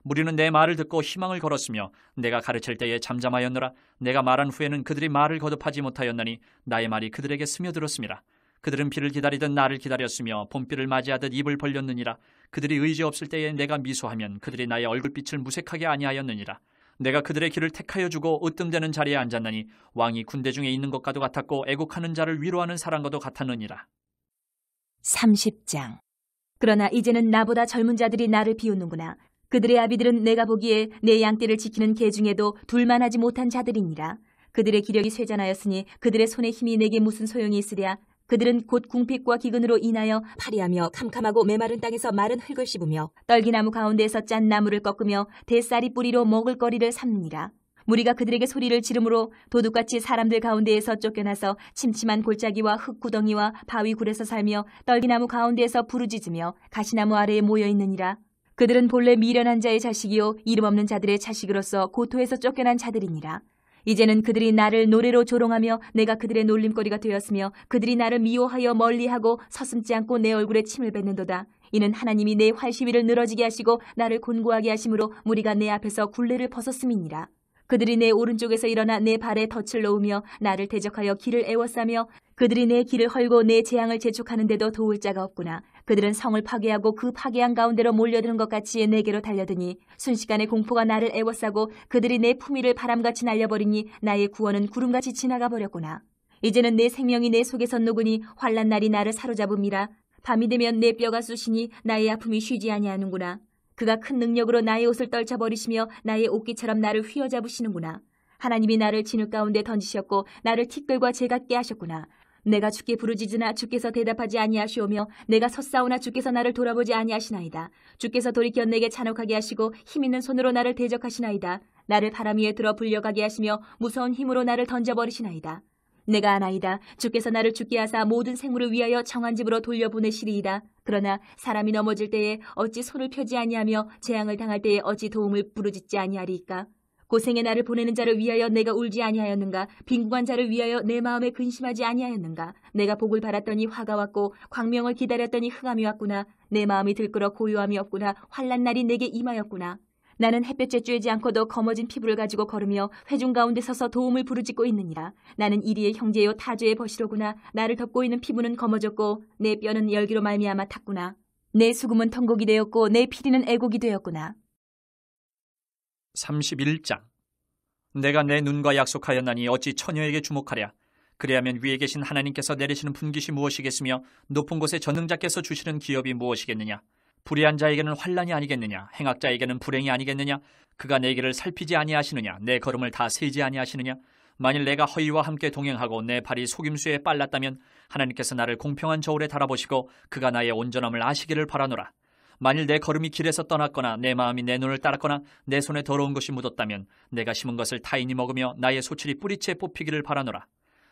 무리는 내 말을 듣고 희망을 걸었으며 내가 가르칠 때에 잠잠하였노라. 내가 말한 후에는 그들이 말을 거듭하지 못하였나니 나의 말이 그들에게 스며들었음이라. 그들은 비를 기다리듯 나를 기다렸으며 봄비를 맞이하듯 입을 벌렸느니라. 그들이 의지 없을 때에 내가 미소하면 그들이 나의 얼굴빛을 무색하게 아니하였느니라. 내가 그들의 길을 택하여 주고 으뜸되는 자리에 앉았나니 왕이 군대 중에 있는 것과도 같았고 애국하는 자를 위로하는 사람과도 같았느니라. 30장. 그러나 이제는 나보다 젊은 자들이 나를 비웃는구나. 그들의 아비들은 내가 보기에 내 양떼를 지키는 개 중에도 둘만하지 못한 자들이니라. 그들의 기력이 쇠잔하였으니 그들의 손에 힘이 내게 무슨 소용이 있으랴. 그들은 곧 궁핍과 기근으로 인하여 파리하며 캄캄하고 메마른 땅에서 마른 흙을 씹으며 떨기나무 가운데에서 짠 나무를 꺾으며 대쌀이 뿌리로 먹을거리를 삼느니라. 무리가 그들에게 소리를 지르므로 도둑같이 사람들 가운데에서 쫓겨나서 침침한 골짜기와 흙구덩이와 바위굴에서 살며 떨기나무 가운데에서 부르짖으며 가시나무 아래에 모여있느니라. 그들은 본래 미련한 자의 자식이요 이름 없는 자들의 자식으로서 고토에서 쫓겨난 자들이니라. 이제는 그들이 나를 노래로 조롱하며 내가 그들의 놀림거리가 되었으며 그들이 나를 미워하여 멀리하고 서슴지 않고 내 얼굴에 침을 뱉는도다. 이는 하나님이 내 활시위를 늘어지게 하시고 나를 곤고하게 하심으로 무리가 내 앞에서 굴레를 벗었음이니라. 그들이 내 오른쪽에서 일어나 내 발에 덫을 놓으며 나를 대적하여 길을 애워싸며 그들이 내 길을 헐고 내 재앙을 재촉하는데도 도울 자가 없구나. 그들은 성을 파괴하고 그 파괴한 가운데로 몰려드는 것 같이 내게로 달려드니 순식간에 공포가 나를 애워싸고 그들이 내 품위를 바람같이 날려버리니 나의 구원은 구름같이 지나가 버렸구나. 이제는 내 생명이 내 속에서 녹으니 환난 날이 나를 사로잡음이라. 밤이 되면 내 뼈가 쑤시니 나의 아픔이 쉬지 아니하는구나. 그가 큰 능력으로 나의 옷을 떨쳐버리시며 나의 옷깃처럼 나를 휘어잡으시는구나. 하나님이 나를 진흙 가운데 던지셨고 나를 티끌과 재 같게 하셨구나. 내가 주께 부르짖으나 주께서 대답하지 아니하시오며 내가 섰사오나 주께서 나를 돌아보지 아니하시나이다. 주께서 돌이켜 내게 잔혹하게 하시고 힘있는 손으로 나를 대적하시나이다. 나를 바람 위에 들어 불려가게 하시며 무서운 힘으로 나를 던져버리시나이다. 내가 아나이다. 주께서 나를 죽게 하사 모든 생물을 위하여 정한 집으로 돌려보내시리이다. 그러나 사람이 넘어질 때에 어찌 손을 펴지 아니하며 재앙을 당할 때에 어찌 도움을 부르짖지 아니하리이까. 고생의 나를 보내는 자를 위하여 내가 울지 아니하였는가. 빈궁한 자를 위하여 내 마음에 근심하지 아니하였는가. 내가 복을 바랐더니 화가 왔고 광명을 기다렸더니 흑암이 왔구나. 내 마음이 들끓어 고요함이 없구나. 환난 날이 내게 임하였구나. 나는 햇볕에 쬐지 않고도 검어진 피부를 가지고 걸으며 회중 가운데 서서 도움을 부르짖고 있느니라. 나는 이리의 형제요 타조의 벗이로구나. 나를 덮고 있는 피부는 검어졌고 내 뼈는 열기로 말미암아 탔구나. 내 수금은 통곡이 되었고 내 피리는 애곡이 되었구나. 31장. 내가 내 눈과 약속하였나니 어찌 처녀에게 주목하랴. 그리하면 위에 계신 하나님께서 내리시는 분깃이 무엇이겠으며 높은 곳에 전능자께서 주시는 기업이 무엇이겠느냐. 불의한 자에게는 환난이 아니겠느냐. 행악자에게는 불행이 아니겠느냐. 그가 내 길을 살피지 아니하시느냐. 내 걸음을 다 세지 아니하시느냐. 만일 내가 허위와 함께 동행하고 내 발이 속임수에 빨랐다면 하나님께서 나를 공평한 저울에 달아보시고 그가 나의 온전함을 아시기를 바라노라. 만일 내 걸음이 길에서 떠났거나 내 마음이 내 눈을 따랐거나 내 손에 더러운 것이 묻었다면 내가 심은 것을 타인이 먹으며 나의 소출이 뿌리채 뽑히기를 바라노라.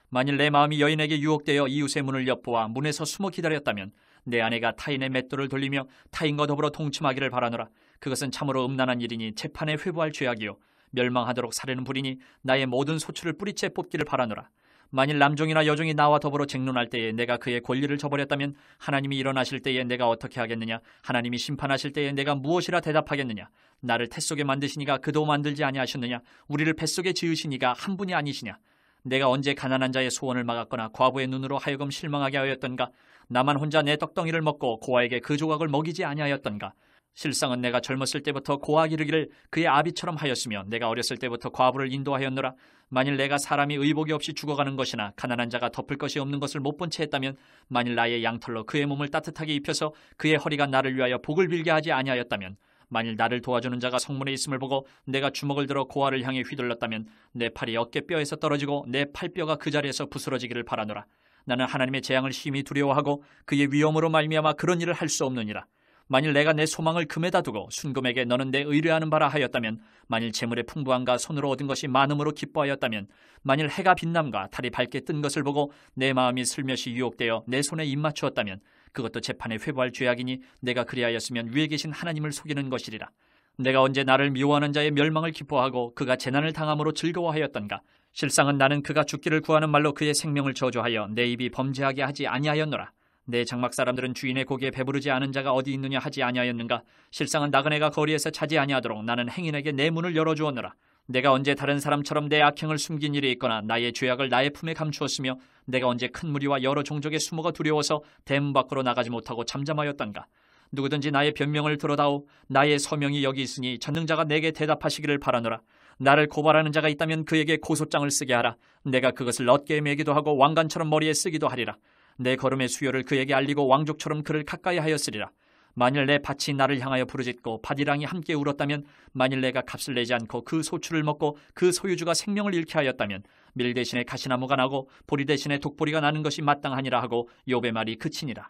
만일 내 마음이 여인에게 유혹되어 이웃의 문을 엿보아 문에서 숨어 기다렸다면 내 아내가 타인의 맷돌을 돌리며 타인과 더불어 동침하기를 바라노라. 그것은 참으로 음란한 일이니 재판에 회부할 죄악이요 멸망하도록 사르는 불이니 나의 모든 소출을 뿌리채 뽑기를 바라노라. 만일 남종이나 여종이 나와 더불어 쟁론할 때에 내가 그의 권리를 저버렸다면 하나님이 일어나실 때에 내가 어떻게 하겠느냐. 하나님이 심판하실 때에 내가 무엇이라 대답하겠느냐. 나를 태 속에 만드시니가 그도 만들지 아니하셨느냐. 우리를 뱃속에 지으시니가 한 분이 아니시냐. 내가 언제 가난한 자의 소원을 막았거나 과부의 눈으로 하여금 실망하게 하였던가. 나만 혼자 내 떡덩이를 먹고 고아에게 그 조각을 먹이지 아니하였던가. 실상은 내가 젊었을 때부터 고아 기르기를 그의 아비처럼 하였으며 내가 어렸을 때부터 과부를 인도하였노라. 만일 내가 사람이 의복이 없이 죽어가는 것이나 가난한 자가 덮을 것이 없는 것을 못 본 채 했다면 만일 나의 양털로 그의 몸을 따뜻하게 입혀서 그의 허리가 나를 위하여 복을 빌게 하지 아니하였다면 만일 나를 도와주는 자가 성문에 있음을 보고 내가 주먹을 들어 고아를 향해 휘둘렀다면 내 팔이 어깨뼈에서 떨어지고 내 팔뼈가 그 자리에서 부스러지기를 바라노라. 나는 하나님의 재앙을 심히 두려워하고 그의 위엄으로 말미암아 그런 일을 할 수 없느니라. 만일 내가 내 소망을 금에다 두고 순금에게 너는 내 의뢰하는 바라 하였다면 만일 재물의 풍부함과 손으로 얻은 것이 많음으로 기뻐하였다면 만일 해가 빛남과 달이 밝게 뜬 것을 보고 내 마음이 슬며시 유혹되어 내 손에 입맞추었다면 그것도 재판에 회부할 죄악이니 내가 그리하였으면 위에 계신 하나님을 속이는 것이리라. 내가 언제 나를 미워하는 자의 멸망을 기뻐하고 그가 재난을 당함으로 즐거워하였던가. 실상은 나는 그가 죽기를 구하는 말로 그의 생명을 저주하여 내 입이 범죄하게 하지 아니하였노라. 내 장막 사람들은 주인의 고기에 배부르지 않은 자가 어디 있느냐 하지 아니하였는가? 실상은 나그네가 거리에서 자지 아니하도록 나는 행인에게 내 문을 열어주었노라. 내가 언제 다른 사람처럼 내 악행을 숨긴 일이 있거나 나의 죄악을 나의 품에 감추었으며 내가 언제 큰 무리와 여러 종족의 수모가 두려워서 대문 밖으로 나가지 못하고 잠잠하였던가? 누구든지 나의 변명을 들어다오. 나의 서명이 여기 있으니 전능자가 내게 대답하시기를 바라노라. 나를 고발하는 자가 있다면 그에게 고소장을 쓰게 하라. 내가 그것을 어깨에 매기도 하고 왕관처럼 머리에 쓰기도 하리라. 내 걸음의 수요를 그에게 알리고 왕족처럼 그를 가까이 하였으리라. 만일 내 밭이 나를 향하여 부르짖고 밭이랑이 함께 울었다면, 만일 내가 값을 내지 않고 그 소출을 먹고 그 소유주가 생명을 잃게 하였다면, 밀 대신에 가시나무가 나고 보리 대신에 독보리가 나는 것이 마땅하니라 하고 욥의 말이 그치니라.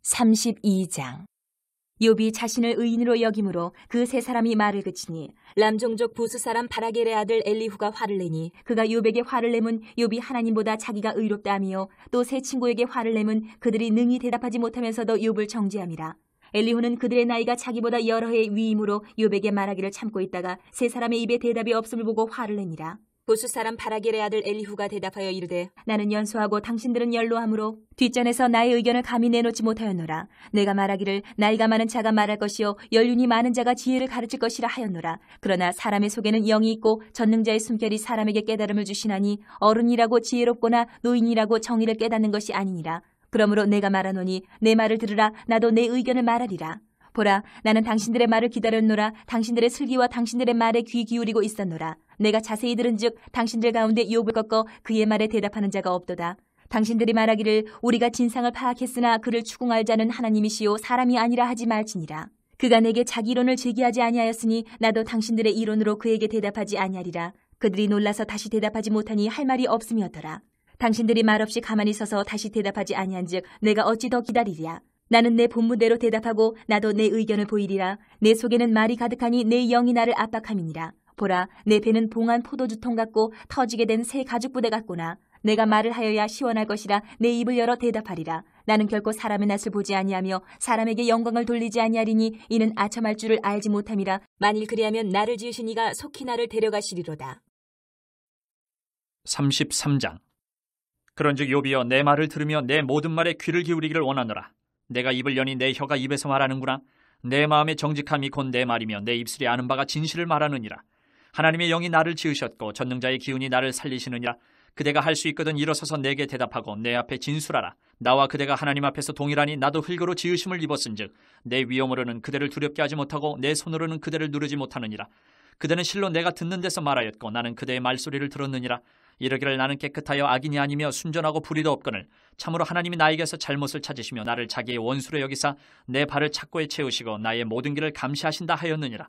32장. 욥이 자신을 의인으로 여김으로 그 세 사람이 말을 그치니 람종족 부스 사람 바라겔의 아들 엘리후가 화를 내니 그가 욥에게 화를 내면 욥이 하나님보다 자기가 의롭다 하며 또 세 친구에게 화를 내면 그들이 능히 대답하지 못하면서도 욥을 정죄함이라. 엘리후는 그들의 나이가 자기보다 여러 해의 위임으로 욥에게 말하기를 참고 있다가 세 사람의 입에 대답이 없음을 보고 화를 내니라. 부스 사람 바라겔의 아들 엘리후가 대답하여 이르되 나는 연소하고 당신들은 연로하므로 뒷전에서 나의 의견을 감히 내놓지 못하였노라. 내가 말하기를 나이가 많은 자가 말할 것이요 연륜이 많은 자가 지혜를 가르칠 것이라 하였노라. 그러나 사람의 속에는 영이 있고 전능자의 숨결이 사람에게 깨달음을 주시나니 어른이라고 지혜롭거나 노인이라고 정의를 깨닫는 것이 아니니라. 그러므로 내가 말하노니 내 말을 들으라. 나도 내 의견을 말하리라. 보라, 나는 당신들의 말을 기다렸노라. 당신들의 슬기와 당신들의 말에 귀 기울이고 있었노라. 내가 자세히 들은즉 당신들 가운데 욥을 꺾어 그의 말에 대답하는 자가 없도다. 당신들이 말하기를 우리가 진상을 파악했으나 그를 추궁할 자는 하나님이시요 사람이 아니라 하지 말지니라. 그가 내게 자기 이론을 제기하지 아니하였으니 나도 당신들의 이론으로 그에게 대답하지 아니하리라. 그들이 놀라서 다시 대답하지 못하니 할 말이 없음이었더라. 당신들이 말없이 가만히 서서 다시 대답하지 아니한즉 내가 어찌 더 기다리랴. 나는 내 본무대로 대답하고 나도 내 의견을 보이리라. 내 속에는 말이 가득하니 내 영이 나를 압박함이니라. 보라, 내 배는 봉한 포도주통 같고 터지게 된 새 가죽부대 같구나. 내가 말을 하여야 시원할 것이라 내 입을 열어 대답하리라. 나는 결코 사람의 낯을 보지 아니하며 사람에게 영광을 돌리지 아니하리니 이는 아첨할 줄을 알지 못함이라. 만일 그리하면 나를 지으신 이가 속히 나를 데려가시리로다. 33장. 그런즉 욥이여, 내 말을 들으며 내 모든 말에 귀를 기울이기를 원하노라. 내가 입을 여니 내 혀가 입에서 말하는구나. 내 마음의 정직함이 곧 내 말이며 내 입술이 아는 바가 진실을 말하느니라. 하나님의 영이 나를 지으셨고 전능자의 기운이 나를 살리시느니라. 그대가 할 수 있거든 일어서서 내게 대답하고 내 앞에 진술하라. 나와 그대가 하나님 앞에서 동일하니 나도 흙으로 지으심을 입었은즉 내 위엄으로는 그대를 두렵게 하지 못하고 내 손으로는 그대를 누르지 못하느니라. 그대는 실로 내가 듣는 데서 말하였고 나는 그대의 말소리를 들었느니라. 이르기를 나는 깨끗하여 악인이 아니며 순전하고 불의도 없거늘 참으로 하나님이 나에게서 잘못을 찾으시며 나를 자기의 원수로 여기사 내 발을 착고에 채우시고 나의 모든 길을 감시하신다 하였느니라.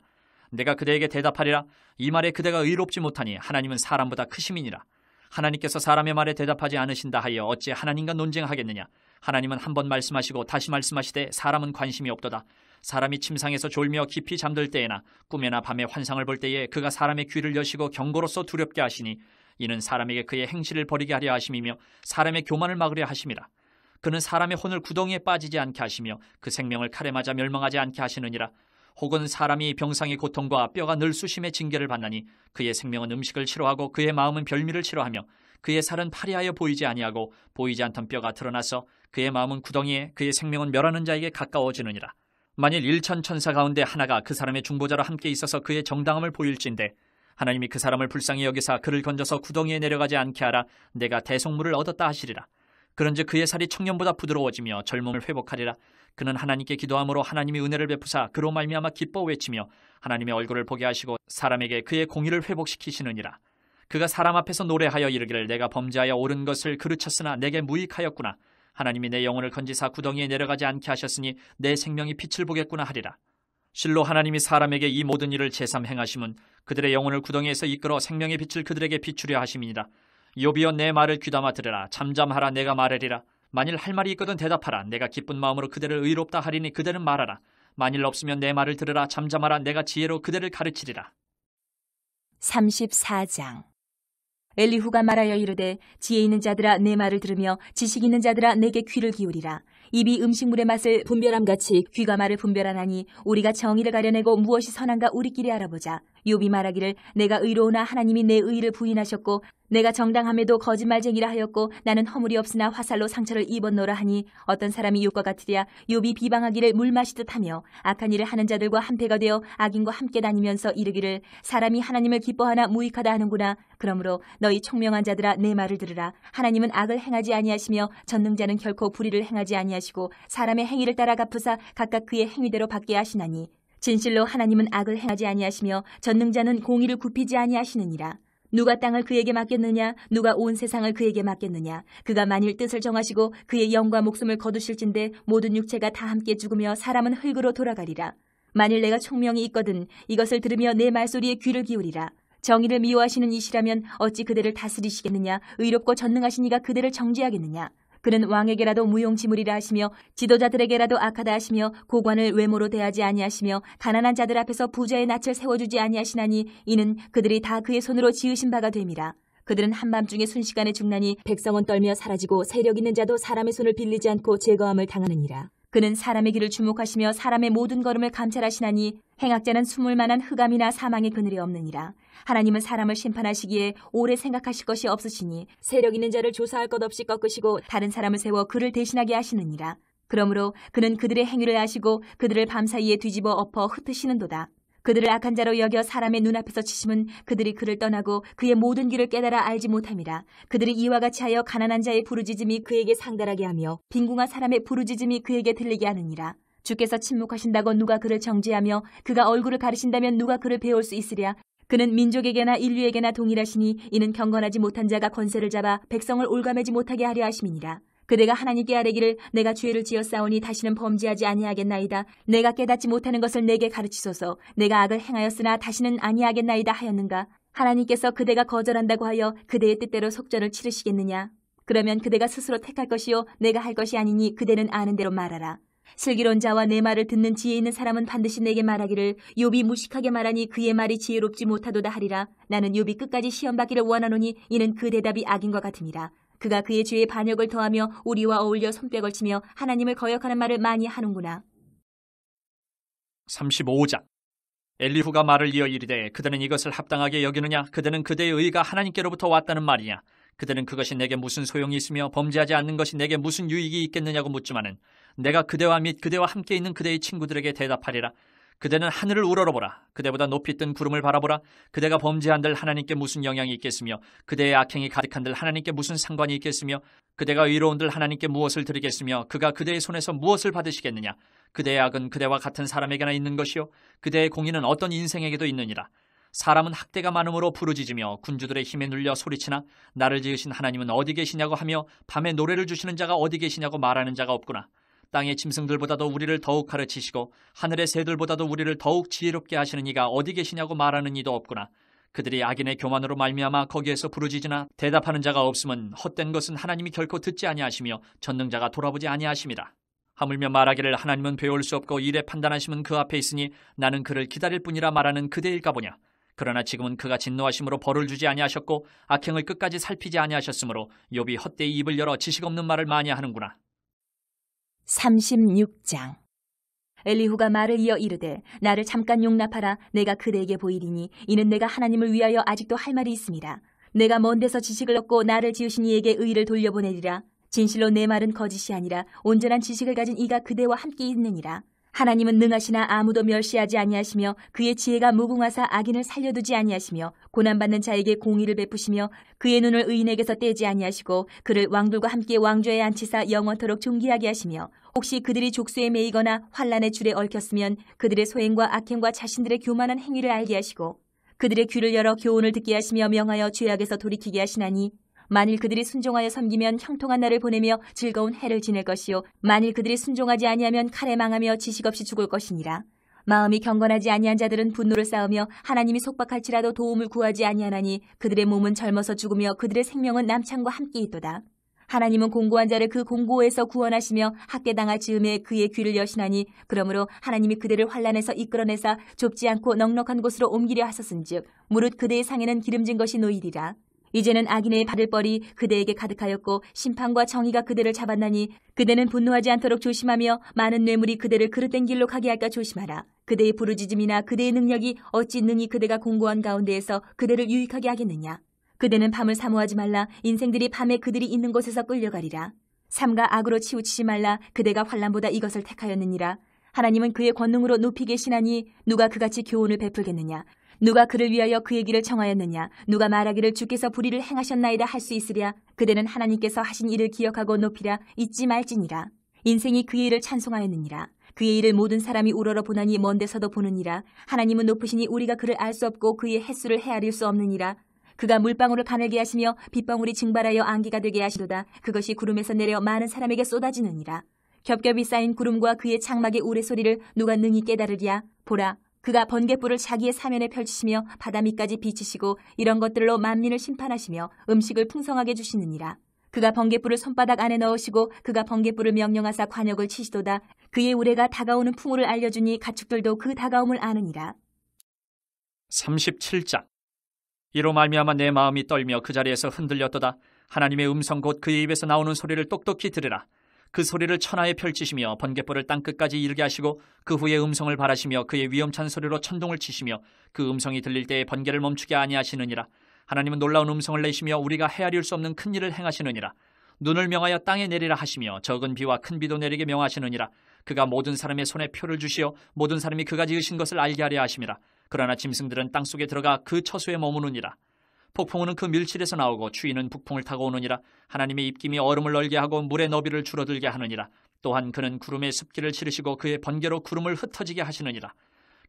내가 그대에게 대답하리라. 이 말에 그대가 의롭지 못하니 하나님은 사람보다 크심이니라. 하나님께서 사람의 말에 대답하지 않으신다 하여 어찌 하나님과 논쟁하겠느냐. 하나님은 한 번 말씀하시고 다시 말씀하시되 사람은 관심이 없도다. 사람이 침상에서 졸며 깊이 잠들 때에나 꿈에나 밤에 환상을 볼 때에 그가 사람의 귀를 여시고 경고로서 두렵게 하시니 이는 사람에게 그의 행실을 버리게 하려 하심이며 사람의 교만을 막으려 하심이라. 그는 사람의 혼을 구덩이에 빠지지 않게 하시며 그 생명을 칼에 맞아 멸망하지 않게 하시느니라. 혹은 사람이 병상의 고통과 뼈가 늘쑤심의 징계를 받나니 그의 생명은 음식을 싫어하고 그의 마음은 별미를 싫어하며 그의 살은 파리하여 보이지 아니하고 보이지 않던 뼈가 드러나서 그의 마음은 구덩이에 그의 생명은 멸하는 자에게 가까워지느니라. 만일 1천 천사 가운데 하나가 그 사람의 중보자로 함께 있어서 그의 정당함을 보일진대 하나님이 그 사람을 불쌍히 여기사 그를 건져서 구덩이에 내려가지 않게 하라. 내가 대속물을 얻었다 하시리라. 그런즉 그의 살이 청년보다 부드러워지며 젊음을 회복하리라. 그는 하나님께 기도함으로 하나님이 은혜를 베푸사 그로 말미암아 기뻐 외치며 하나님의 얼굴을 보게 하시고 사람에게 그의 공의를 회복시키시느니라. 그가 사람 앞에서 노래하여 이르기를 내가 범죄하여 옳은 것을 그르쳤으나 내게 무익하였구나. 하나님이 내 영혼을 건지사 구덩이에 내려가지 않게 하셨으니 내 생명이 빛을 보겠구나 하리라. 실로 하나님이 사람에게 이 모든 일을 제삼 행하심은 그들의 영혼을 구덩이에서 이끌어 생명의 빛을 그들에게 비추려 하심이니라. 욥이여, 내 말을 귀담아 들으라. 잠잠하라. 내가 말하리라. 만일 할 말이 있거든 대답하라. 내가 기쁜 마음으로 그대를 의롭다 하리니 그대는 말하라. 만일 없으면 내 말을 들으라. 잠잠하라. 내가 지혜로 그대를 가르치리라. 34장. 엘리후가 말하여 이르되 지혜 있는 자들아 내 말을 들으며 지식 있는 자들아 내게 귀를 기울이라. 입이 음식물의 맛을 분별함같이 귀가 말을 분별하나니 우리가 정의를 가려내고 무엇이 선한가 우리끼리 알아보자. 욥이 말하기를 내가 의로우나 하나님이 내 의를 부인하셨고 내가 정당함에도 거짓말쟁이라 하였고 나는 허물이 없으나 화살로 상처를 입었노라 하니 어떤 사람이 욥과 같으랴. 욥이 비방하기를 물 마시듯 하며 악한 일을 하는 자들과 한패가 되어 악인과 함께 다니면서 이르기를 사람이 하나님을 기뻐하나 무익하다 하는구나. 그러므로 너희 총명한 자들아 내 말을 들으라. 하나님은 악을 행하지 아니하시며 전능자는 결코 불의를 행하지 아니하시고 사람의 행위를 따라 갚으사 각각 그의 행위대로 받게 하시나니 진실로 하나님은 악을 행하지 아니하시며 전능자는 공의를 굽히지 아니하시느니라. 누가 땅을 그에게 맡겼느냐? 누가 온 세상을 그에게 맡겼느냐? 그가 만일 뜻을 정하시고 그의 영과 목숨을 거두실진데 모든 육체가 다 함께 죽으며 사람은 흙으로 돌아가리라. 만일 내가 총명이 있거든 이것을 들으며 내 말소리에 귀를 기울이라. 정의를 미워하시는 이시라면 어찌 그대를 다스리시겠느냐? 의롭고 전능하신 이가 그대를 정죄하겠느냐? 그는 왕에게라도 무용지물이라 하시며 지도자들에게라도 악하다 하시며 고관을 외모로 대하지 아니하시며 가난한 자들 앞에서 부자의 낯을 세워주지 아니하시나니 이는 그들이 다 그의 손으로 지으신 바가 됨이라. 그들은 한밤중에 순식간에 죽나니 백성은 떨며 사라지고 세력 있는 자도 사람의 손을 빌리지 않고 제거함을 당하느니라. 그는 사람의 길을 주목하시며 사람의 모든 걸음을 감찰하시나니 행악자는 숨을 만한 흑암이나 사망의 그늘이 없느니라. 하나님은 사람을 심판하시기에 오래 생각하실 것이 없으시니 세력 있는 자를 조사할 것 없이 꺾으시고 다른 사람을 세워 그를 대신하게 하시느니라. 그러므로 그는 그들의 행위를 아시고 그들을 밤사이에 뒤집어 엎어 흩으시는도다. 그들을 악한 자로 여겨 사람의 눈앞에서 치심은 그들이 그를 떠나고 그의 모든 길을 깨달아 알지 못함이라. 그들이 이와 같이 하여 가난한 자의 부르짖음이 그에게 상달하게 하며 빈궁한 사람의 부르짖음이 그에게 들리게 하느니라. 주께서 침묵하신다고 누가 그를 정죄하며 그가 얼굴을 가리신다면 누가 그를 배울 수 있으랴. 그는 민족에게나 인류에게나 동일하시니 이는 경건하지 못한 자가 권세를 잡아 백성을 올가매지 못하게 하려 하심이니라. 그대가 하나님께 아뢰기를 내가 죄를 지었사오니 다시는 범죄하지 아니하겠나이다. 내가 깨닫지 못하는 것을 내게 가르치소서. 내가 악을 행하였으나 다시는 아니하겠나이다 하였는가. 하나님께서 그대가 거절한다고 하여 그대의 뜻대로 속전을 치르시겠느냐. 그러면 그대가 스스로 택할 것이요 내가 할 것이 아니니 그대는 아는 대로 말하라. 슬기로운 자와 내 말을 듣는 지혜 있는 사람은 반드시 내게 말하기를 욥이 무식하게 말하니 그의 말이 지혜롭지 못하도다 하리라. 나는 욥이 끝까지 시험받기를 원하노니 이는 그 대답이 악인과 같음이라. 그가 그의 죄의 반역을 더하며 우리와 어울려 손뼉을 치며 하나님을 거역하는 말을 많이 하는구나. 35장 엘리후가 말을 이어 이르되 그들은 이것을 합당하게 여기느냐? 그들은 그대의 의가 하나님께로부터 왔다는 말이냐? 그들은 그것이 내게 무슨 소용이 있으며 범죄하지 않는 것이 내게 무슨 유익이 있겠느냐고 묻지만은 내가 그대와 및 그대와 함께 있는 그대의 친구들에게 대답하리라. 그대는 하늘을 우러러보라. 그대보다 높이 뜬 구름을 바라보라. 그대가 범죄한들 하나님께 무슨 영향이 있겠으며 그대의 악행이 가득한들 하나님께 무슨 상관이 있겠으며 그대가 의로운들 하나님께 무엇을 드리겠으며 그가 그대의 손에서 무엇을 받으시겠느냐. 그대의 악은 그대와 같은 사람에게나 있는 것이요 그대의 공의는 어떤 인생에게도 있느니라. 사람은 학대가 많음으로 부르짖으며 군주들의 힘에 눌려 소리치나 나를 지으신 하나님은 어디 계시냐고 하며 밤에 노래를 주시는 자가 어디 계시냐고 말하는 자가 없구나. 땅의 짐승들보다도 우리를 더욱 가르치시고 하늘의 새들보다도 우리를 더욱 지혜롭게 하시는 이가 어디 계시냐고 말하는 이도 없구나. 그들이 악인의 교만으로 말미암아 거기에서 부르짖으나 대답하는 자가 없음은 헛된 것은 하나님이 결코 듣지 아니하시며 전능자가 돌아보지 아니하심이라. 하물며 말하기를 하나님은 배울 수 없고 일에 판단하심은 그 앞에 있으니 나는 그를 기다릴 뿐이라 말하는 그대일까 보냐. 그러나 지금은 그가 진노하심으로 벌을 주지 아니하셨고 악행을 끝까지 살피지 아니하셨으므로 욥이 헛되이 입을 열어 지식 없는 말을 많이 하는구나. 36장 엘리후가 말을 이어 이르되 나를 잠깐 용납하라. 내가 그대에게 보이리니 이는 내가 하나님을 위하여 아직도 할 말이 있습니다. 내가 먼 데서 지식을 얻고 나를 지으신 이에게 의를 돌려보내리라. 진실로 내 말은 거짓이 아니라 온전한 지식을 가진 이가 그대와 함께 있느니라. 하나님은 능하시나 아무도 멸시하지 아니하시며 그의 지혜가 무궁하사 악인을 살려두지 아니하시며 고난받는 자에게 공의를 베푸시며 그의 눈을 의인에게서 떼지 아니하시고 그를 왕들과 함께 왕좌에 앉히사 영원토록 존귀하게 하시며 혹시 그들이 족쇄에 매이거나 환난의 줄에 얽혔으면 그들의 소행과 악행과 자신들의 교만한 행위를 알게 하시고 그들의 귀를 열어 교훈을 듣게 하시며 명하여 죄악에서 돌이키게 하시나니 만일 그들이 순종하여 섬기면 형통한 날을 보내며 즐거운 해를 지낼 것이요 만일 그들이 순종하지 아니하면 칼에 망하며 지식 없이 죽을 것이니라. 마음이 경건하지 아니한 자들은 분노를 쌓으며 하나님이 속박할지라도 도움을 구하지 아니하나니 그들의 몸은 젊어서 죽으며 그들의 생명은 남창과 함께 있도다. 하나님은 공고한 자를 그 공고에서 구원하시며 학대당할 즈음에 그의 귀를 여시나니 그러므로 하나님이 그들을 환난에서 이끌어내사 좁지 않고 넉넉한 곳으로 옮기려 하셨은즉 무릇 그대의 상에는 기름진 것이 놓이리라. 이제는 악인의 받을 벌이 그대에게 가득하였고 심판과 정의가 그대를 잡았나니 그대는 분노하지 않도록 조심하며 많은 뇌물이 그대를 그릇된 길로 가게 할까 조심하라. 그대의 부르짖음이나 그대의 능력이 어찌 능히 그대가 공고한 가운데에서 그대를 유익하게 하겠느냐. 그대는 밤을 사모하지 말라. 인생들이 밤에 그들이 있는 곳에서 끌려가리라. 삼가 악으로 치우치지 말라. 그대가 환난보다 이것을 택하였느니라. 하나님은 그의 권능으로 높이 계시나니 누가 그같이 교훈을 베풀겠느냐. 누가 그를 위하여 그의 길을 정하였느냐. 누가 말하기를 주께서 불의를 행하셨나이다 할 수 있으랴. 그대는 하나님께서 하신 일을 기억하고 높이라. 잊지 말지니라. 인생이 그의 일을 찬송하였느니라. 그의 일을 모든 사람이 우러러 보나니 먼 데서도 보느니라. 하나님은 높으시니 우리가 그를 알 수 없고 그의 횟수를 헤아릴 수 없느니라. 그가 물방울을 가늘게 하시며 빗방울이 증발하여 안개가 되게 하시도다. 그것이 구름에서 내려 많은 사람에게 쏟아지느니라. 겹겹이 쌓인 구름과 그의 장막의 우레소리를 누가 능히 깨달으랴. 보라, 그가 번갯불을 자기의 사면에 펼치시며 바다 밑까지 비치시고 이런 것들로 만민을 심판하시며 음식을 풍성하게 주시느니라. 그가 번갯불을 손바닥 안에 넣으시고 그가 번갯불을 명령하사 관역을 치시도다. 그의 우레가 다가오는 풍우를 알려주니 가축들도 그 다가옴을 아느니라. 37장. 이로 말미암아 내 마음이 떨며 그 자리에서 흔들렸도다. 하나님의 음성 곧 그의 입에서 나오는 소리를 똑똑히 들으라. 그 소리를 천하에 펼치시며 번갯불을 땅끝까지 이르게 하시고 그 후에 음성을 발하시며 그의 위엄찬 소리로 천둥을 치시며 그 음성이 들릴 때에 번개를 멈추게 아니하시느니라. 하나님은 놀라운 음성을 내시며 우리가 헤아릴 수 없는 큰 일을 행하시느니라. 눈을 명하여 땅에 내리라 하시며 적은 비와 큰 비도 내리게 명하시느니라. 그가 모든 사람의 손에 표를 주시어 모든 사람이 그가 지으신 것을 알게 하려 하심이라. 그러나 짐승들은 땅속에 들어가 그 처소에 머무느니라. 폭풍우는 그 밀실에서 나오고 추위는 북풍을 타고 오느니라. 하나님의 입김이 얼음을 얼게 하고 물의 너비를 줄어들게 하느니라. 또한 그는 구름에 습기를 치르시고 그의 번개로 구름을 흩어지게 하시느니라.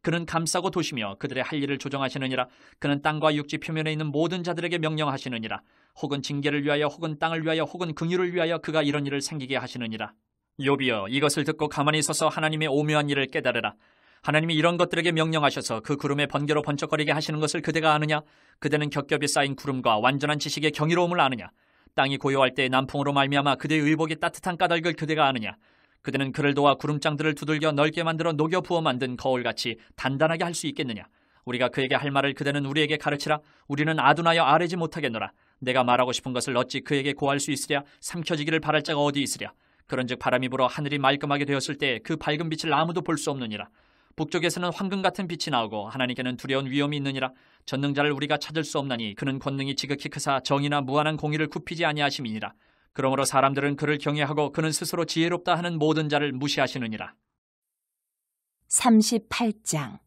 그는 감싸고 도시며 그들의 할 일을 조정하시느니라. 그는 땅과 육지 표면에 있는 모든 자들에게 명령하시느니라. 혹은 징계를 위하여 혹은 땅을 위하여 혹은 긍휼을 위하여 그가 이런 일을 생기게 하시느니라. 욥이여, 이것을 듣고 가만히 서서 하나님의 오묘한 일을 깨달으라. 하나님이 이런 것들에게 명령하셔서 그 구름에 번개로 번쩍거리게 하시는 것을 그대가 아느냐? 그대는 겹겹이 쌓인 구름과 완전한 지식의 경이로움을 아느냐? 땅이 고요할 때에 남풍으로 말미암아 그대의 의복이 따뜻한 까닭을 그대가 아느냐? 그대는 그를 도와 구름장들을 두들겨 넓게 만들어 녹여 부어 만든 거울같이 단단하게 할 수 있겠느냐? 우리가 그에게 할 말을 그대는 우리에게 가르치라. 우리는 아둔하여 아뢰지 못하겠노라. 내가 말하고 싶은 것을 어찌 그에게 고할 수 있으랴? 삼켜지기를 바랄 자가 어디 있으랴? 그런즉 바람이 불어 하늘이 말끔하게 되었을 때 그 밝은 빛을 아무도 볼 수 없느니라. 북쪽에서는 황금 같은 빛이 나오고 하나님께는 두려운 위험이 있느니라. 전능자를 우리가 찾을 수 없나니 그는 권능이 지극히 크사 정의나 무한한 공의를 굽히지 아니하심이니라. 그러므로 사람들은 그를 경외하고 그는 스스로 지혜롭다 하는 모든 자를 무시하시느니라. 38장.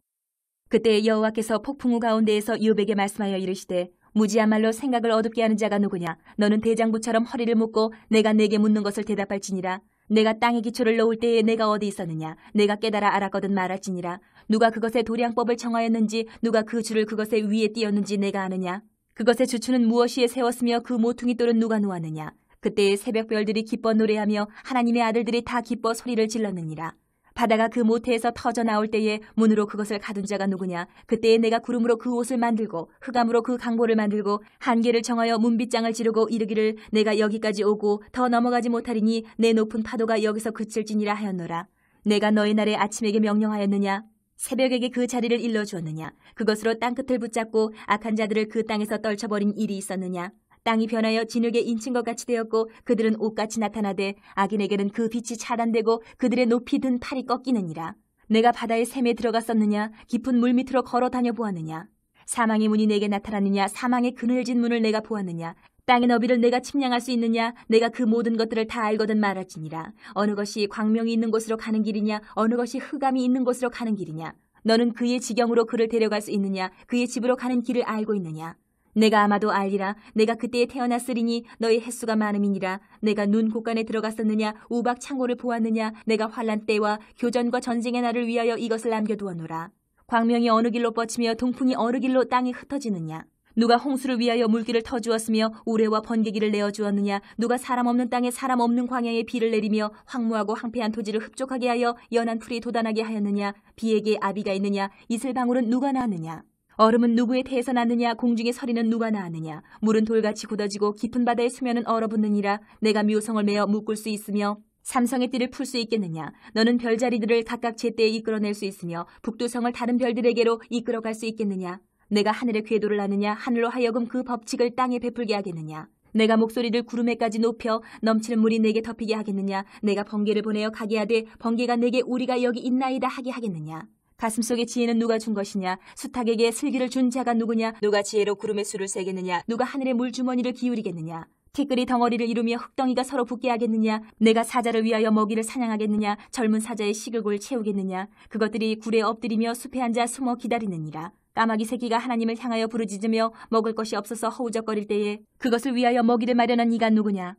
그때 여호와께서 폭풍우 가운데에서 욥에게 말씀하여 이르시되 무지한 말로 생각을 어둡게 하는 자가 누구냐? 너는 대장부처럼 허리를 묶고 내가 내게 묻는 것을 대답할지니라. 내가 땅의 기초를 놓을 때에 내가 어디 있었느냐? 내가 깨달아 알았거든 말할지니라. 누가 그것의 도량법을 정하였는지 누가 그 줄을 그것의 위에 띄었는지 내가 아느냐? 그것의 주추는 무엇이에 세웠으며 그 모퉁이 돌은 누가 놓았느냐? 그때의 새벽별들이 기뻐 노래하며 하나님의 아들들이 다 기뻐 소리를 질렀느니라. 바다가 그 모태에서 터져 나올 때에 문으로 그것을 가둔 자가 누구냐? 그때에 내가 구름으로 그 옷을 만들고 흑암으로 그 강보를 만들고 한계를 정하여 문빗장을 지르고 이르기를 내가 여기까지 오고 더 넘어가지 못하리니 내 높은 파도가 여기서 그칠지니라 하였노라. 내가 너희 날에 아침에게 명령하였느냐? 새벽에게 그 자리를 일러주었느냐? 그것으로 땅끝을 붙잡고 악한 자들을 그 땅에서 떨쳐버린 일이 있었느냐? 땅이 변하여 진흙에 인친 것 같이 되었고 그들은 옷같이 나타나되 악인에게는 그 빛이 차단되고 그들의 높이 든 팔이 꺾이느니라. 내가 바다의 샘에 들어갔었느냐? 깊은 물 밑으로 걸어 다녀 보았느냐? 사망의 문이 내게 나타났느냐? 사망의 그늘진 문을 내가 보았느냐? 땅의 너비를 내가 침량할 수 있느냐? 내가 그 모든 것들을 다 알거든 말할지니라. 어느 것이 광명이 있는 곳으로 가는 길이냐? 어느 것이 흑암이 있는 곳으로 가는 길이냐? 너는 그의 지경으로 그를 데려갈 수 있느냐? 그의 집으로 가는 길을 알고 있느냐? 내가 아마도 알리라. 내가 그때에 태어났으리니 너의 횟수가 많음이니라. 내가 눈 곳간에 들어갔었느냐? 우박 창고를 보았느냐? 내가 환란 때와 교전과 전쟁의 날을 위하여 이것을 남겨두었노라. 광명이 어느 길로 뻗치며 동풍이 어느 길로 땅이 흩어지느냐? 누가 홍수를 위하여 물길을 터주었으며 우레와 번개기를 내어주었느냐? 누가 사람 없는 땅에 사람 없는 광야에 비를 내리며 황무하고 황폐한 토지를 흡족하게 하여 연한 풀이 돋아나게 하였느냐? 비에게 아비가 있느냐? 이슬방울은 누가 낳았느냐? 얼음은 누구의 태에서 났느냐? 공중의 서리는 누가 낳았느냐? 물은 돌같이 굳어지고 깊은 바다의 수면은 얼어붙느니라. 내가 묘성을 메어 묶을 수 있으며 삼성의 띠를 풀 수 있겠느냐? 너는 별자리들을 각각 제때에 이끌어낼 수 있으며 북두성을 다른 별들에게로 이끌어갈 수 있겠느냐? 내가 하늘의 궤도를 아느냐? 하늘로 하여금 그 법칙을 땅에 베풀게 하겠느냐? 내가 목소리를 구름에까지 높여 넘치는 물이 내게 덮이게 하겠느냐? 내가 번개를 보내어 가게 하되 번개가 내게 우리가 여기 있나이다 하게 하겠느냐? 가슴속의 지혜는 누가 준 것이냐? 수탉에게 슬기를 준 자가 누구냐? 누가 지혜로 구름의 수를 세겠느냐? 누가 하늘의 물주머니를 기울이겠느냐? 티끌이 덩어리를 이루며 흙덩이가 서로 붙게 하겠느냐? 내가 사자를 위하여 먹이를 사냥하겠느냐? 젊은 사자의 식욕을 채우겠느냐? 그것들이 굴에 엎드리며 숲에 앉아 숨어 기다리느니라. 까마귀 새끼가 하나님을 향하여 부르짖으며 먹을 것이 없어서 허우적거릴 때에 그것을 위하여 먹이를 마련한 이가 누구냐?